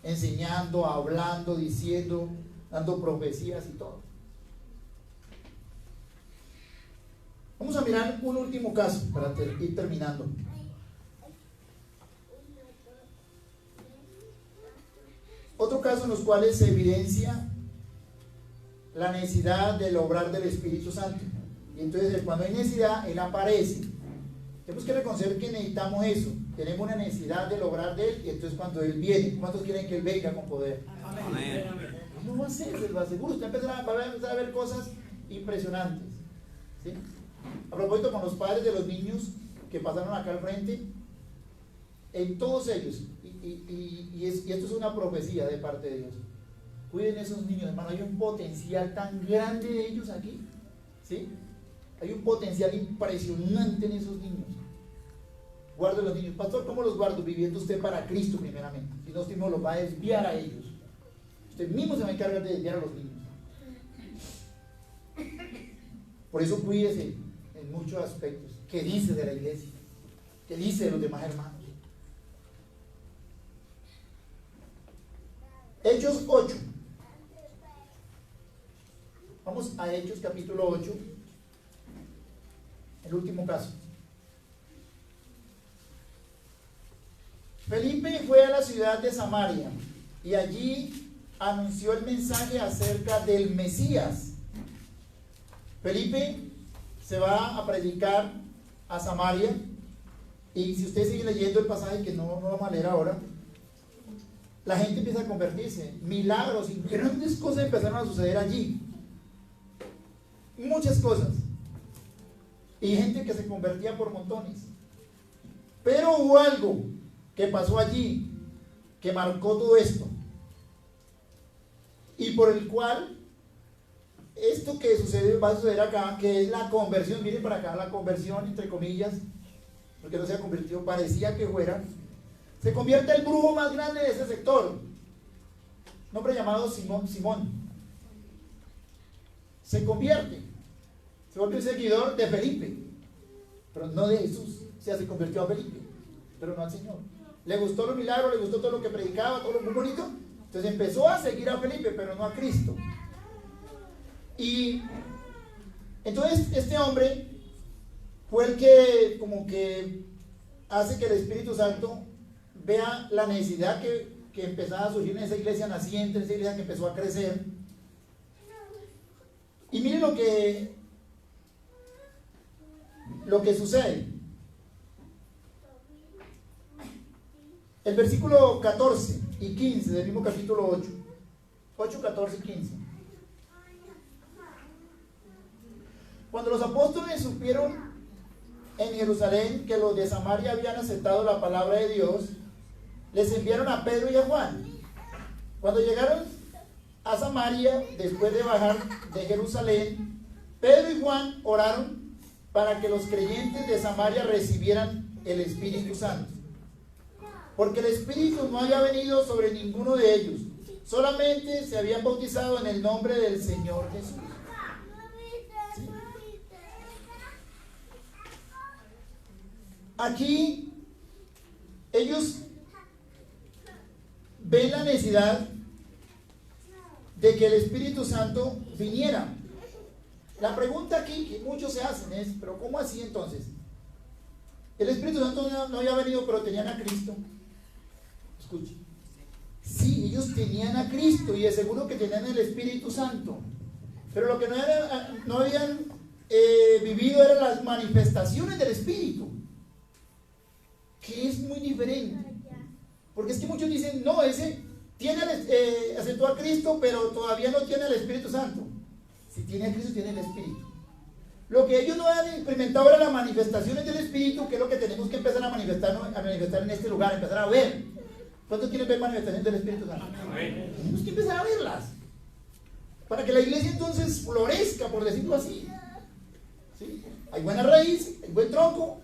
Enseñando, hablando, diciendo, dando profecías y todo. Vamos a mirar un último caso para ir terminando. Otro caso en los cuales se evidencia la necesidad del obrar del Espíritu Santo. Y entonces cuando hay necesidad, Él aparece. Tenemos que reconocer que necesitamos eso. Tenemos una necesidad del obrar de Él, y entonces cuando Él viene, ¿cuántos quieren que Él venga con poder? Amén. No va a ser, se lo aseguro. Usted va a empezar a ver cosas impresionantes. ¿Sí? A propósito, con los padres de los niños que pasaron acá al frente, en todos ellos, y esto es una profecía de parte de Dios, cuiden esos niños, hermano. Hay un potencial tan grande de ellos aquí, ¿sí? Hay un potencial impresionante en esos niños. Guarde los niños. Pastor, ¿cómo los guardo? Viviendo usted para Cristo primeramente. Si no, usted mismo los va a desviar a ellos. Usted mismo se va a encargar de desviar a los niños. Por eso cuídese en muchos aspectos. ¿Qué dice de la iglesia? ¿Qué dice de los demás hermanos? Hechos 8. Vamos a Hechos capítulo 8. El último caso. Felipe fue a la ciudad de Samaria y allí anunció el mensaje acerca del Mesías. Felipe se va a predicar a Samaria, y si usted sigue leyendo el pasaje, que no vamos a leer ahora, la gente empieza a convertirse. Milagros y grandes cosas empezaron a suceder allí. Muchas cosas. Y gente que se convertía por montones. Pero hubo algo que pasó allí que marcó todo esto, y por el cual esto que sucede va a suceder acá, que es la conversión. Miren para acá, la conversión entre comillas, porque no se ha convertido, parecía que fuera. Se convierte el brujo más grande de ese sector, un hombre llamado Simón. Se convierte, se vuelve un seguidor de Felipe, pero no de Jesús. O sea, se convirtió a Felipe, pero no al Señor. Le gustó los milagros, le gustó todo lo que predicaba, todo lo muy bonito. Entonces empezó a seguir a Felipe, pero no a Cristo. Y entonces este hombre fue el que como que hace que el Espíritu Santo vea la necesidad que empezaba a surgir en esa iglesia naciente, en esa iglesia que empezó a crecer. Y miren lo que sucede. El versículo 14 y 15 del mismo capítulo 8. 8, 14 y 15. Cuando los apóstoles supieron en Jerusalén que los de Samaria habían aceptado la palabra de Dios, les enviaron a Pedro y a Juan. Cuando llegaron a Samaria, después de bajar de Jerusalén, Pedro y Juan oraron para que los creyentes de Samaria recibieran el Espíritu Santo, porque el Espíritu no había venido sobre ninguno de ellos, solamente se habían bautizado en el nombre del Señor Jesús. ¿Sí? Aquí ellos ven la necesidad de que el Espíritu Santo viniera. La pregunta aquí que muchos se hacen es, ¿pero cómo así entonces? El Espíritu Santo no había venido, pero tenían a Cristo. Escuche. Sí, ellos tenían a Cristo y de seguro que tenían el Espíritu Santo. Pero lo que no habían vivido eran las manifestaciones del Espíritu, que es muy diferente. Porque es que muchos dicen, no, ese aceptó a Cristo, pero todavía no tiene el Espíritu Santo. Si tiene a Cristo, tiene el Espíritu. Lo que ellos no han experimentado era las manifestaciones del Espíritu, que es lo que tenemos que empezar a manifestar en este lugar, empezar a ver. ¿Cuántos quieren ver manifestaciones del Espíritu Santo? Tenemos que empezar a verlas, para que la iglesia entonces florezca, por decirlo así. ¿Sí? Hay buena raíz, hay buen tronco,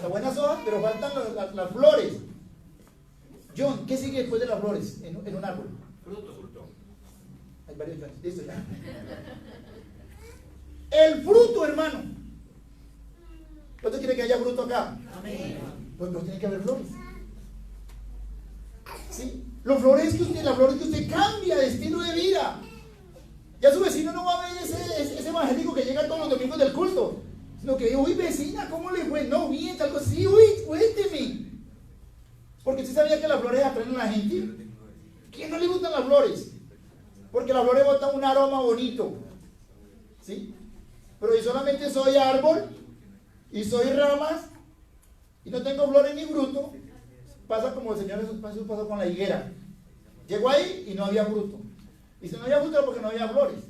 hay buenas hojas, pero faltan las flores. John, ¿qué sigue después de las flores en un árbol? Fruto. Hay varios John. Listo ya. El fruto, hermano. ¿Cuánto quiere que haya fruto acá? Amén. Pues no tiene que haber flores. ¿Sí? La flor es que usted cambia de estilo de vida. Ya su vecino no va a ver ese evangélico que llega todos los domingos del culto, sino que, uy, vecina, ¿cómo le fue? No, bien, algo así, uy, cuénteme. Porque usted sabía que las flores atraen a la gente. ¿Quién no le gustan las flores? Porque las flores botan un aroma bonito. ¿Sí? Pero si solamente soy árbol y soy ramas y no tengo flores ni fruto, pasa como el Señor Jesús pasó con la higuera. Llegó ahí y no había fruto. Y si no había fruto era porque no había flores.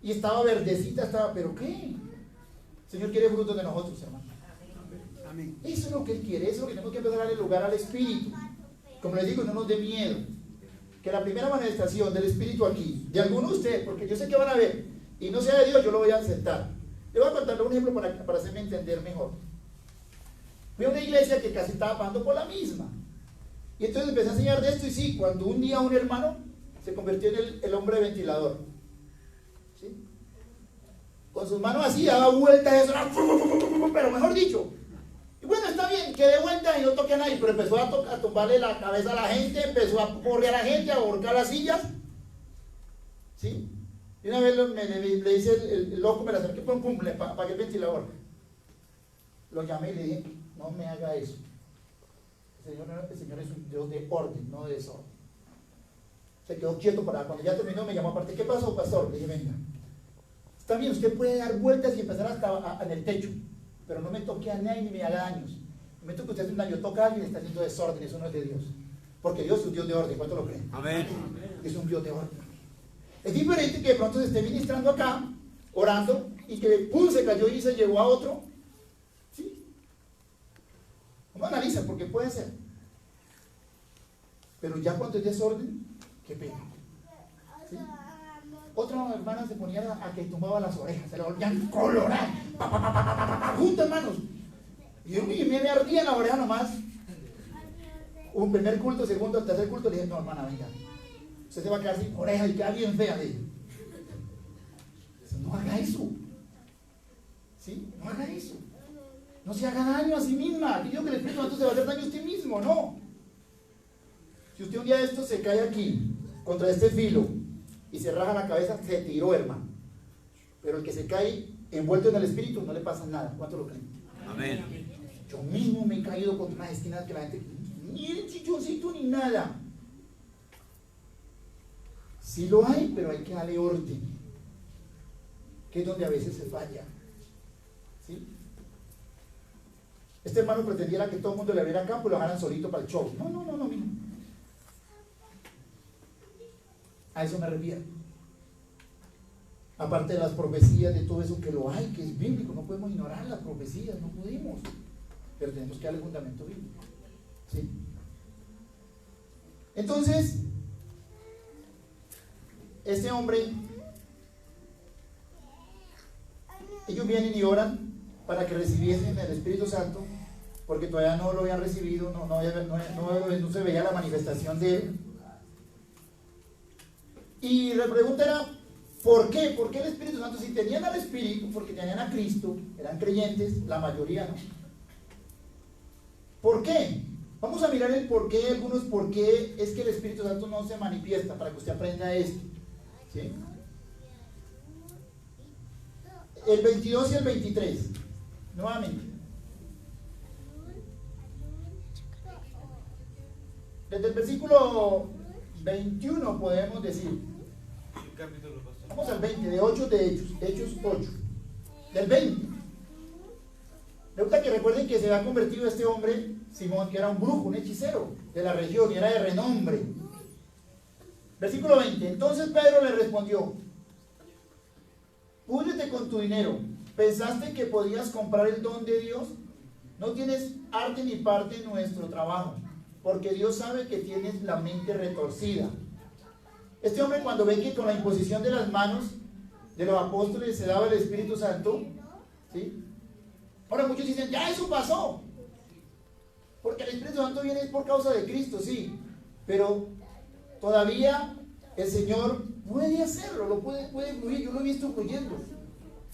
Y estaba verdecita, ¿pero qué? El Señor quiere frutos de nosotros, hermano. Amén. Eso es lo que Él quiere, eso es lo que tenemos que empezar a darle lugar al Espíritu. Como les digo, no nos dé miedo. Que la primera manifestación del Espíritu aquí, de alguno de ustedes, porque yo sé que van a ver, y no sea de Dios, yo lo voy a aceptar. Le voy a contarle un ejemplo para hacerme entender mejor. Fui a una iglesia que casi estaba pagando por la misma. Y entonces empecé a enseñar de esto, y sí, cuando un día un hermano se convirtió en el hombre ventilador. ¿Sí? Con sus manos así, daba vueltas, eso, pero mejor dicho. Y bueno, está bien, que dé vueltas y no toque a nadie, pero empezó a tumbarle la cabeza a la gente, empezó a correr a la gente, a ahorcar las sillas. ¿Sí? Y una vez le dice el loco, me la acerqué, pum, le apagué el ventilador. Lo llamé y le dije, no me haga eso. El Señor es un Dios de orden, no de desorden. Se quedó quieto para cuando ya terminó, me llamó aparte. ¿Qué pasó, pastor? Le dije, venga, está bien, usted puede dar vueltas y empezar hasta en el techo, pero no me toque a nadie ni me haga daños. No me toque usted hacer un daño, toca a alguien y está haciendo desorden, eso no es de Dios. Porque Dios es un Dios de orden, ¿cuánto lo creen? Amén. Es un Dios de orden. Es diferente que de pronto se esté ministrando acá, orando, y que pum, se cayó y se llevó a otro. ¿Sí? No analiza, porque puede ser. Pero ya cuando es desorden, qué pena. ¿Sí? Otra hermana se ponía a que tumbaba las orejas, se la volvían colorar, juntas hermanos. Y yo me ardía en la oreja nomás. Un primer culto, segundo, tercer culto, le dije, no hermana, venga, usted se va a quedar sin oreja y queda bien fea, le dije. No haga eso. ¿Sí? No haga eso. No se haga daño a sí misma. Aquí digo que el Espíritu Santo se va a hacer daño a usted mismo, no. Si usted un día de esto se cae aquí, contra este filo, y se raja la cabeza, se tiró, hermano. Pero el que se cae envuelto en el Espíritu, no le pasa nada. ¿Cuánto lo creen? Amén. Yo mismo me he caído contra unas esquinas que la gente, ni el chichoncito ni nada. Sí lo hay, pero hay que darle orden, que es donde a veces se falla. ¿Sí? Este hermano pretendía que todo el mundo le abriera campo y lo dejaran solito para el show. No, mijo. A eso me refiero. aparte de las profecías, de todo eso que lo hay, que es bíblico, no podemos ignorar las profecías, no pudimos, pero tenemos que darle fundamento bíblico, ¿sí? Entonces, este hombre, ellos vienen y oran para que recibiesen el Espíritu Santo, porque todavía no lo habían recibido, no se veía la manifestación de él. Y la pregunta era, ¿por qué? ¿Por qué el Espíritu Santo? Si tenían al Espíritu, porque tenían a Cristo, eran creyentes, la mayoría, ¿no? ¿Por qué? Vamos a mirar el por qué, algunos por qué es que el Espíritu Santo no se manifiesta, para que usted aprenda esto, ¿sí? El 22 y el 23, nuevamente. Desde el versículo 21 podemos decir. Vamos al 20, de 8 de Hechos 8. Del 20. Resulta que recuerden que se había convertido este hombre, Simón, que era un brujo, un hechicero de la región y era de renombre. Versículo 20. Entonces Pedro le respondió: púdrete con tu dinero. ¿Pensaste que podías comprar el don de Dios? No tienes arte ni parte en nuestro trabajo, porque Dios sabe que tienes la mente retorcida. Este hombre, cuando ve que con la imposición de las manos de los apóstoles se daba el Espíritu Santo, ¿sí? Ahora muchos dicen, ya eso pasó, porque el Espíritu Santo viene por causa de Cristo, sí, pero todavía el Señor puede hacerlo, puede fluir. Yo lo he visto fluyendo,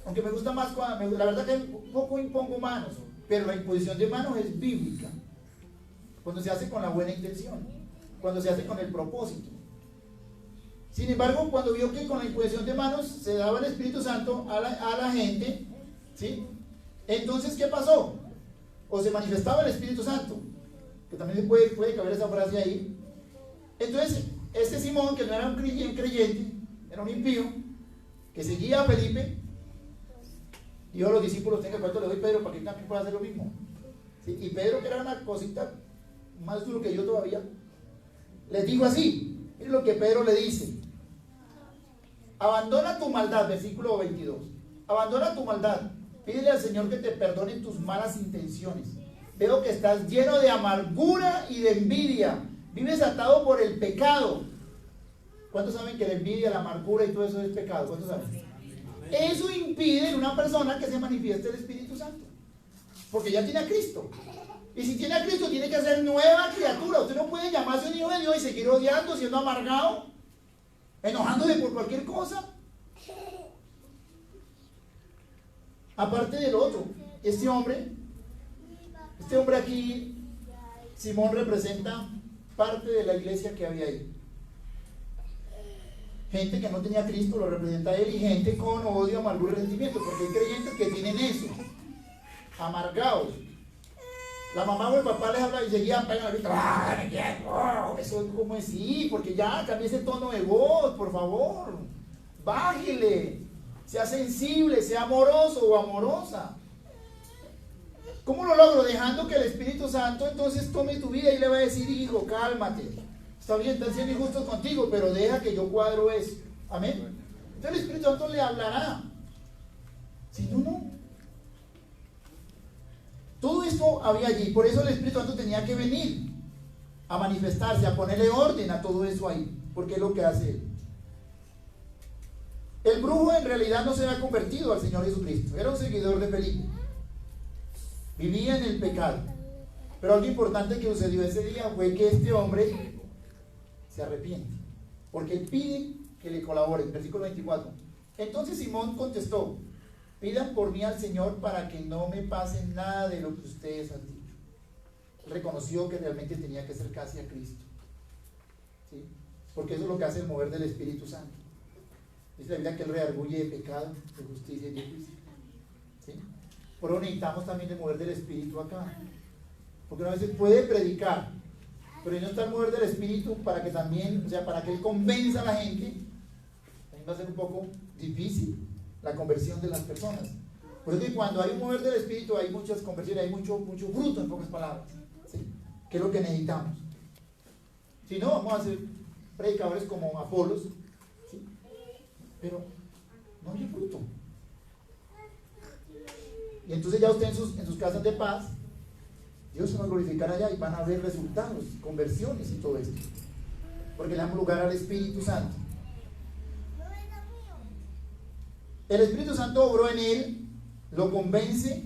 aunque me gusta más, la verdad que un poco impongo manos, pero la imposición de manos es bíblica, cuando se hace con la buena intención, cuando se hace con el propósito. Sin embargo, cuando vio que con la imposición de manos se daba el Espíritu Santo a la gente, ¿sí? Entonces, ¿qué pasó? O se manifestaba el Espíritu Santo, que también puede caber esa frase ahí. Entonces, este Simón, que no era un creyente, era un impío, que seguía a Felipe, dijo a los discípulos: tenga cuánto le doy, Pedro, para que también pueda hacer lo mismo, ¿sí? Y Pedro, que era una cosita más duro que yo todavía, les dijo así. Miren lo que Pedro le dice: abandona tu maldad, versículo 22, abandona tu maldad, pídele al Señor que te perdone tus malas intenciones. Veo que estás lleno de amargura y de envidia, vives atado por el pecado. ¿Cuántos saben que la envidia, la amargura y todo eso es pecado? ¿Cuántos saben? Eso impide en una persona que se manifieste el Espíritu Santo, porque ya tiene a Cristo. Y si tiene a Cristo, tiene que ser nueva criatura. Usted no puede llamarse un hijo de Dios y seguir odiando, siendo amargado, enojándose por cualquier cosa. Aparte del otro, este hombre aquí, Simón, representa parte de la iglesia que había ahí. Gente que no tenía a Cristo lo representa a él, y gente con odio, amargura y resentimiento, porque hay creyentes que tienen eso, amargados. La mamá o el papá les habla y seguían pegando la vista. Eso como es, sí, porque ya cambie ese tono de voz, por favor. Bájele, sea sensible, sea amoroso o amorosa. ¿Cómo lo logro? Dejando que el Espíritu Santo entonces tome tu vida y le va a decir: hijo, cálmate. Está bien, están siendo injustos contigo, pero deja que yo cuadro eso. Amén. Entonces el Espíritu Santo le hablará. Si no, no. Todo esto había allí, por eso el Espíritu Santo tenía que venir a manifestarse, a ponerle orden a todo eso ahí, porque es lo que hace él. El brujo en realidad no se había convertido al Señor Jesucristo, era un seguidor de Felipe, vivía en el pecado. Pero algo importante que sucedió ese día fue que este hombre se arrepiente, porque él pide que le colaboren. Versículo 24. Entonces Simón contestó: pidan por mí al Señor para que no me pase nada de lo que ustedes han dicho. Él reconoció que realmente tenía que acercarse a Cristo, ¿sí? Porque eso es lo que hace el mover del Espíritu Santo. Dice la Biblia que él redarguye de pecado, de justicia y de juicio, ¿sí? Por eso necesitamos también el mover del Espíritu acá, porque una vez puede predicar, pero no está el mover del Espíritu para que también, o sea, para que él convenza a la gente, también va a ser un poco difícil la conversión de las personas. Por eso que cuando hay un mover del Espíritu hay muchas conversiones, hay mucho fruto, en pocas palabras, ¿sí? Que es lo que necesitamos. Si no, vamos a ser predicadores como Apolos, ¿sí? Pero no había fruto. Y entonces ya usted en sus casas de paz, Dios se va a glorificar allá y van a ver resultados, conversiones y todo esto. Porque le damos lugar al Espíritu Santo. El Espíritu Santo obró en él, lo convence.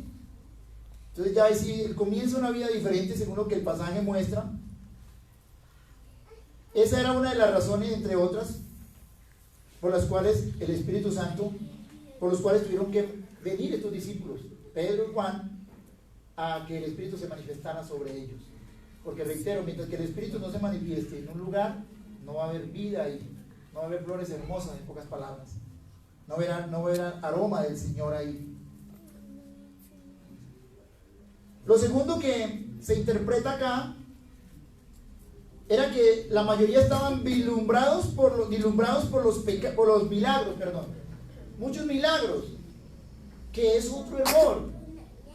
Entonces ya si él comienza una vida diferente según lo que el pasaje muestra. Esa era una de las razones, entre otras, por las cuales el Espíritu Santo, por los cuales tuvieron que venir estos discípulos, Pedro y Juan, a que el Espíritu se manifestara sobre ellos. Porque reitero, mientras que el Espíritu no se manifieste en un lugar, no va a haber vida ahí, no va a haber flores hermosas, en pocas palabras. No verán aroma del Señor ahí. Lo segundo que se interpreta acá era que la mayoría estaban vislumbrados por los milagros, muchos milagros, que es otro error.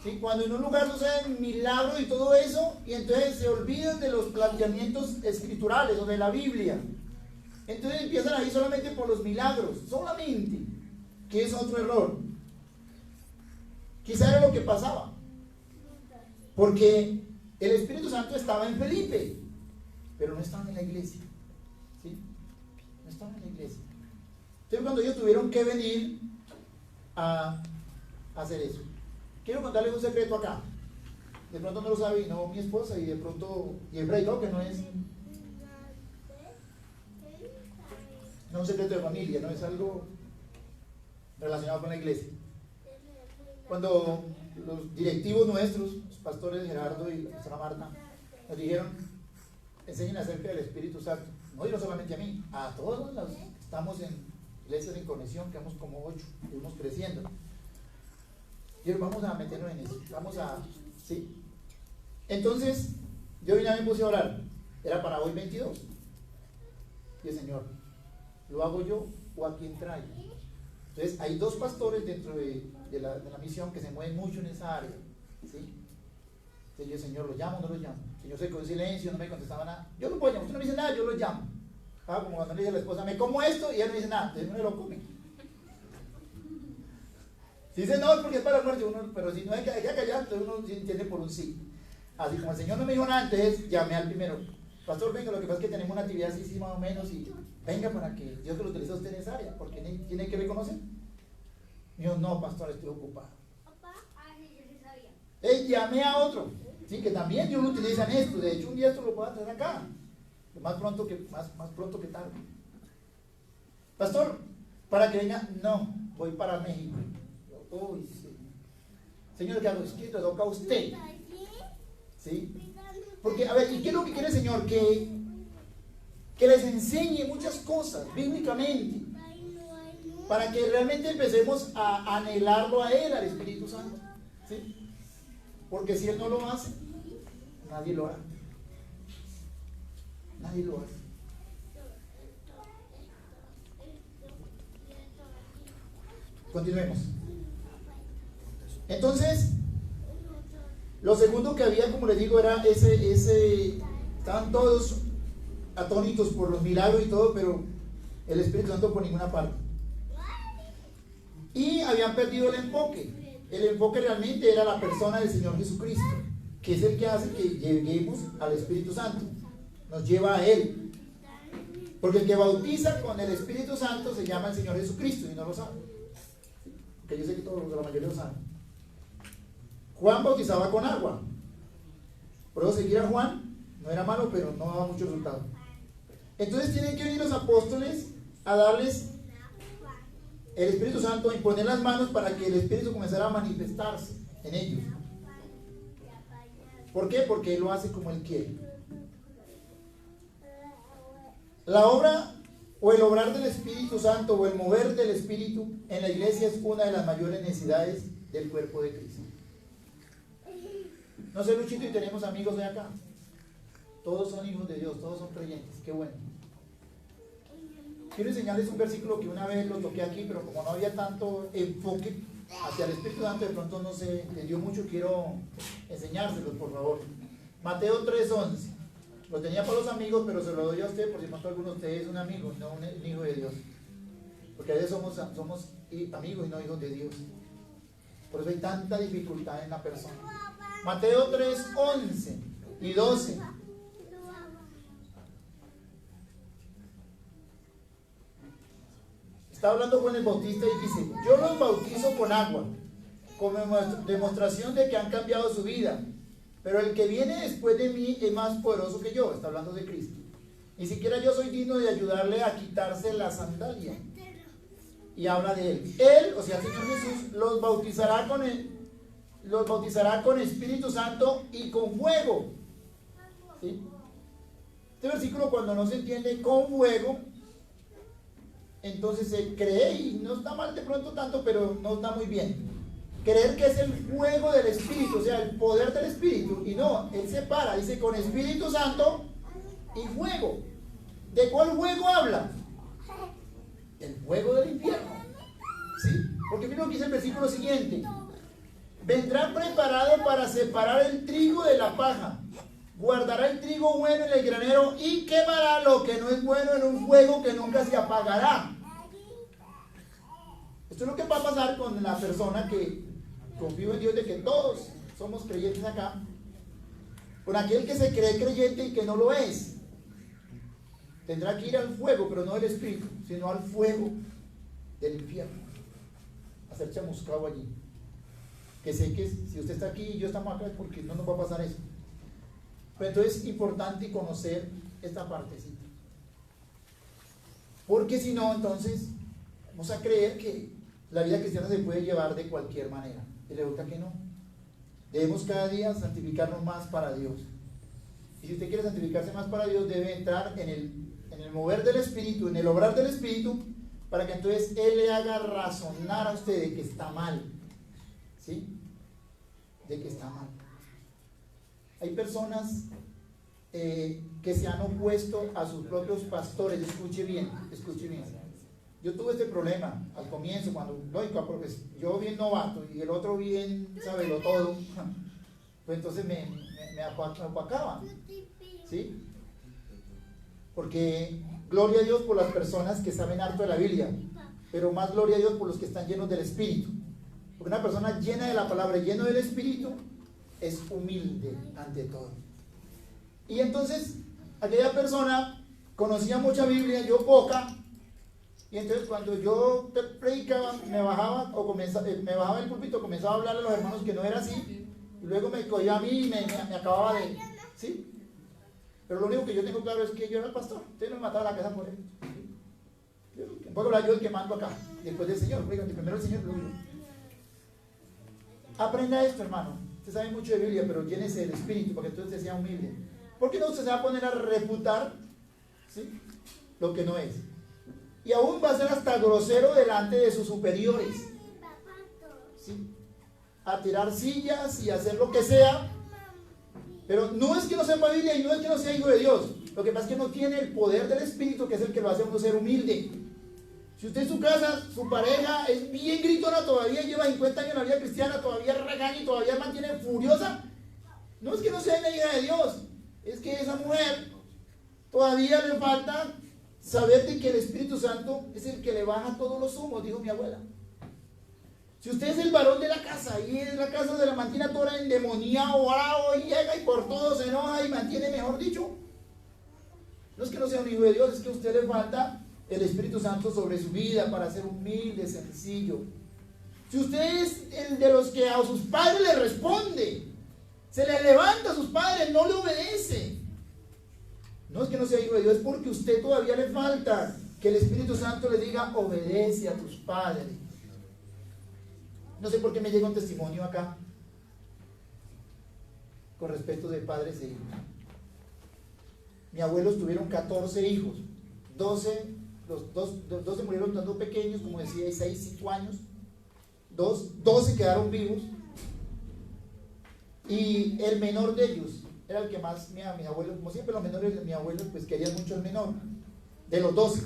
¿Sí? Cuando en un lugar suceden milagros y todo eso, y entonces se olvidan de los planteamientos escriturales o de la Biblia, entonces empiezan ahí solamente por los milagros, solamente, que es otro error. Quizá era lo que pasaba, porque el Espíritu Santo estaba en Felipe, pero no estaban en la iglesia. ¿Sí? No estaban en la iglesia. Entonces cuando ellos tuvieron que venir a hacer eso. Quiero contarles un secreto acá. De pronto no lo sabe y no mi esposa, y de pronto, y el rey no, que no es un secreto de familia, no es algo relacionado con la iglesia. Cuando los directivos nuestros, los pastores Gerardo y la pastora Marta, nos dijeron, enseñen acerca del Espíritu Santo. No, y no solamente a mí, a todos los que estamos en iglesias en conexión, que vamos como 8, fuimos creciendo. Y vamos a meternos en eso, ¿sí? Entonces, yo ya me puse a orar, era para hoy 22. Y el Señor, ¿lo hago yo o a quién trae? Entonces, hay 2 pastores dentro de la misión que se mueven mucho en esa área, ¿sí? Entonces yo, Señor, ¿lo llamo o no lo llamo? El Señor se quedó en silencio, no me contestaba nada. Yo lo puedo llamar, usted no me dice nada, yo lo llamo. Como cuando le dice a la esposa, me como esto, y ella no dice nada, entonces uno lo come. Si dice no, es porque es para el almuerzo, pero si no hay que callar, entonces uno entiende por un sí. Así como el Señor no me dijo nada, entonces llamé al primero. Pastor, venga, lo que pasa es que tenemos una actividad así, sí, más o menos, y venga para que Dios lo utilice a usted en esa área, porque tiene que reconocer. Me dijo, no, pastor, estoy ocupado. Llamé a otro, sí, que también Dios lo utiliza en esto. De hecho, un día esto lo puedo traer acá, más pronto que tarde. Pastor, para que venga, no, voy para México. Uy, sí. Señor, ¿qué hago? Es que le toca a usted. ¿Sí? Porque, a ver, ¿y qué es lo que quiere el Señor? Que les enseñe muchas cosas bíblicamente, para que realmente empecemos a anhelarlo a Él, al Espíritu Santo. ¿Sí? Porque si Él no lo hace, nadie lo hará. Nadie lo hace. Continuemos. Entonces, lo segundo que había, como les digo, era estaban todos atónitos por los milagros y todo, pero el Espíritu Santo por ninguna parte. Y habían perdido el enfoque. El enfoque realmente era la persona del Señor Jesucristo, que es el que hace que lleguemos al Espíritu Santo. Nos lleva a Él. Porque el que bautiza con el Espíritu Santo se llama el Señor Jesucristo, y no lo saben. Porque yo sé que todos, la mayoría lo saben. Juan bautizaba con agua. Por eso seguir a Juan no era malo, pero no daba mucho resultado. Entonces tienen que venir los apóstoles a darles el Espíritu Santo, a imponer las manos para que el Espíritu comenzara a manifestarse en ellos. ¿Por qué? Porque Él lo hace como Él quiere. La obra o el obrar del Espíritu Santo o el mover del Espíritu en la iglesia es una de las mayores necesidades del cuerpo de Cristo. No sé, Luchito, y tenemos amigos de acá. Todos son hijos de Dios, todos son creyentes. Qué bueno. Quiero enseñarles un versículo que una vez lo toqué aquí, pero como no había tanto enfoque hacia el Espíritu Santo, de pronto no se entendió mucho. Quiero enseñárselos, por favor. Mateo 3:11. Lo tenía para los amigos, pero se lo doy a usted por si pronto alguno de ustedes es un amigo, no un hijo de Dios. Porque a veces somos amigos y no hijos de Dios. Por eso hay tanta dificultad en la persona. Mateo 3, 11 y 12. Está hablando Juan el Bautista y dice: yo los bautizo con agua, como demostración de que han cambiado su vida. Pero el que viene después de mí es más poderoso que yo. Está hablando de Cristo. Ni siquiera yo soy digno de ayudarle a quitarse la sandalia. Y habla de él. Él, o sea, el Señor Jesús, los bautizará con Espíritu Santo y con fuego. ¿Sí? Este versículo, cuando no se entiende con fuego, entonces se cree, y no está mal de pronto tanto, pero no está muy bien. Creer que es el fuego del Espíritu, o sea, el poder del Espíritu. Y no, él separa, dice con Espíritu Santo y fuego. ¿De cuál fuego habla? El fuego del infierno. ¿Sí? Porque mira lo que dice el versículo siguiente: vendrá preparado para separar el trigo de la paja, guardará el trigo bueno en el granero y quemará lo que no es bueno en un fuego que nunca se apagará. Esto es lo que va a pasar con la persona que confío en Dios de que todos somos creyentes acá, con aquel que se cree creyente y que no lo es. Tendrá que ir al fuego, pero no del Espíritu, sino al fuego del infierno, a ser chamuscado allí. Que sé que si usted está aquí y yo estamos acá es porque no nos va a pasar eso. Pero entonces es importante conocer esta partecita, porque si no, entonces vamos a creer que la vida cristiana se puede llevar de cualquier manera, y resulta que no. Debemos cada día santificarnos más para Dios. Y si usted quiere santificarse más para Dios, debe entrar en el mover del Espíritu, en el obrar del Espíritu, para que entonces Él le haga razonar a usted de que está mal. ¿Sí? De que está mal. Hay personas que se han opuesto a sus propios pastores. Escuche bien, escuche bien. Yo tuve este problema al comienzo, cuando, lógico, porque yo bien novato y el otro bien sabelo todo, pues entonces me opacaban, ¿sí? Porque gloria a Dios por las personas que saben harto de la Biblia, pero más gloria a Dios por los que están llenos del Espíritu. Porque una persona llena de la palabra, lleno del Espíritu, es humilde ante todo. Y entonces, aquella persona conocía mucha Biblia, yo poca. Y entonces cuando yo predicaba, me bajaba del púlpito, comenzaba a hablarle a los hermanos que no era así, y luego me cogía a mí y me acababa de... ¿Sí? Pero lo único que yo tengo claro es que yo era el pastor, usted no me mataba la casa por él. ¿Sí? Puedo hablar yo el que mando acá, después del Señor, oigan, primero el Señor, luego yo. Aprenda esto, hermano. Usted sabe mucho de Biblia, pero llénese del Espíritu, porque entonces sea humilde. ¿Por qué no usted se va a poner a refutar, ¿sí?, lo que no es? Y aún va a ser hasta grosero delante de sus superiores, ¿sí?, a tirar sillas y hacer lo que sea. Pero no es que no sepa Biblia y no es que no sea hijo de Dios. Lo que pasa es que no tiene el poder del Espíritu, que es el que lo hace a uno ser humilde. Si usted en su casa, su pareja es bien gritona, todavía lleva 50 años en la vida cristiana, todavía regaña y todavía mantiene furiosa, no es que no sea una hija de Dios, es que esa mujer todavía le falta saber de que el Espíritu Santo es el que le baja todos los humos, dijo mi abuela. Si usted es el varón de la casa y en la casa se la mantiene toda endemoniado, bravo, y llega y por todo se enoja y mantiene, mejor dicho, no es que no sea un hijo de Dios, es que a usted le falta el Espíritu Santo sobre su vida para ser humilde, sencillo. Si usted es el de los que a sus padres le responde, se le levanta a sus padres, no le obedece, no es que no sea hijo de Dios, es porque a usted todavía le falta que el Espíritu Santo le diga: obedece a tus padres. No sé por qué me llega un testimonio acá con respecto de padres e hijos. Mi abuelos tuvieron 14 hijos, 12 murieron dando pequeños, como decía, 6, 5 años, 12 quedaron vivos, y el menor de ellos era el que más, mi abuelo, como siempre los menores de mi abuelo, pues querían mucho al menor, de los 12,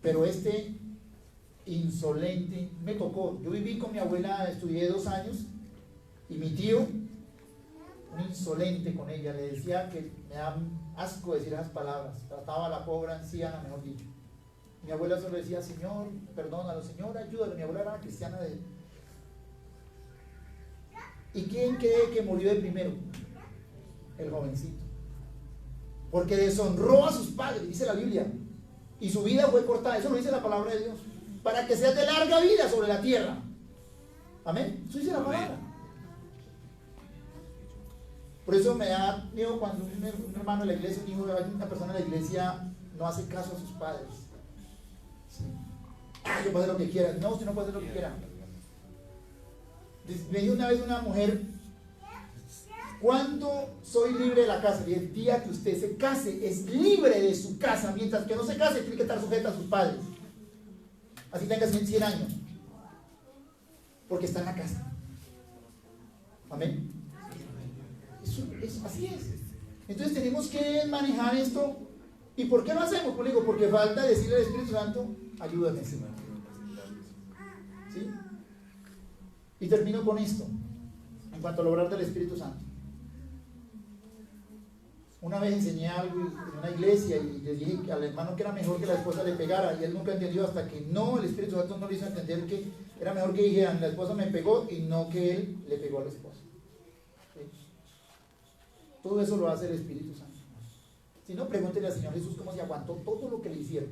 pero este insolente me tocó. Yo viví con mi abuela, estudié 2 años, y mi tío, un insolente con ella, le decía que me da asco decir esas palabras, trataba a la pobre anciana, mejor dicho, Mi abuela solo decía, Señor, perdónalo, Señor, ayúdalo. Mi abuela era cristiana de... ¿Y quién cree que murió de primero? El jovencito. Porque deshonró a sus padres, dice la Biblia. Y su vida fue cortada, eso lo dice la palabra de Dios. Para que seas de larga vida sobre la tierra. Amén. Eso dice la palabra. Por eso me da miedo cuando un hermano de la iglesia, un hijo, una persona de la iglesia no hace caso a sus padres. ¿Sí? Yo puedo hacer lo que quiera. No, usted no puede hacer lo que quiera. Me dijo una vez una mujer, ¿cuándo soy libre de la casa? Y el día que usted se case es libre de su casa, mientras que no se case tiene que estar sujeta a sus padres. Así tenga 100 años. Porque está en la casa. Amén. Así es. Entonces tenemos que manejar esto. ¿Y por qué lo hacemos? Pues digo, porque falta decirle al Espíritu Santo, ayúdame, Señor. ¿Sí? Y termino con esto, en cuanto a lograr del Espíritu Santo. Una vez enseñé algo en una iglesia y le dije al hermano que era mejor que la esposa le pegara, y él nunca entendió hasta que no, el Espíritu Santo no le hizo entender que era mejor que dijeran, la esposa me pegó, y no que él le pegó a la esposa. ¿Sí? Todo eso lo hace el Espíritu Santo. Si no, pregúntele al Señor Jesús cómo se aguantó todo lo que le hicieron,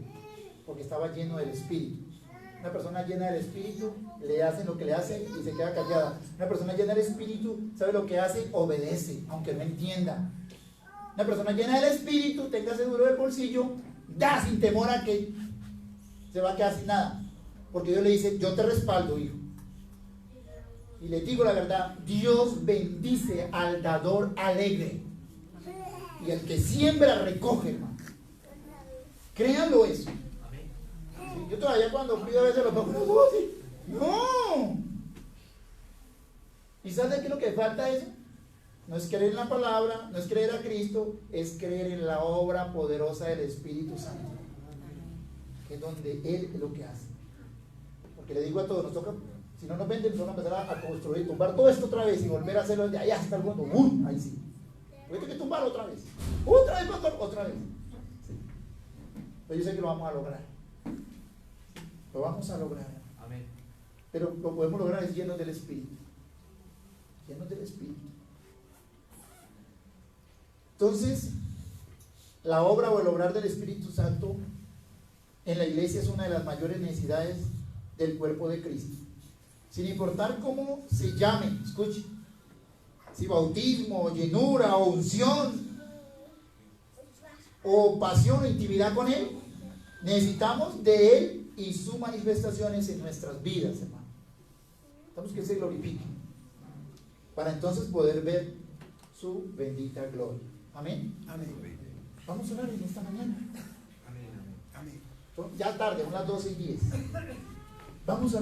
porque estaba lleno del Espíritu. Una persona llena del Espíritu le hacen lo que le hacen y se queda callada. Una persona llena del Espíritu sabe lo que hace, obedece, aunque no entienda. Una persona llena del Espíritu, tenga seguro del bolsillo, da sin temor a que se va a quedar sin nada, porque Dios le dice, yo te respaldo, hijo. Y les digo la verdad, Dios bendice al dador alegre, y el que siembra recoge, hermano. Créanlo eso. Yo todavía cuando pido a veces los pongo así. ¡No! ¿Y sabes qué es lo que falta eso? No es creer en la palabra, no es creer a Cristo, es creer en la obra poderosa del Espíritu Santo, que es donde Él es lo que hace. Porque le digo a todos, nos toca, si no nos venden, nos van a empezar a construir, tumbar todo esto otra vez y volver a hacerlo de allá hasta el fondo. Ahí sí. Porque hay que tumbarlo otra vez. Otra vez, pastor, otra vez. Sí. Pero yo sé que lo vamos a lograr. Lo vamos a lograr. Amén. Pero lo podemos lograr es llenos del Espíritu. Llenos del Espíritu. Entonces, la obra o el obrar del Espíritu Santo en la iglesia es una de las mayores necesidades del cuerpo de Cristo. Sin importar cómo se llame, escuche, si bautismo, o llenura, o unción, o pasión o intimidad con Él, necesitamos de Él y sus manifestaciones en nuestras vidas, hermano. Necesitamos que se glorifique para entonces poder ver su bendita gloria. Amén. Amén. Vamos a orar en esta mañana. Amén. Amén. Ya tarde, son las 12:10. Vamos a orar.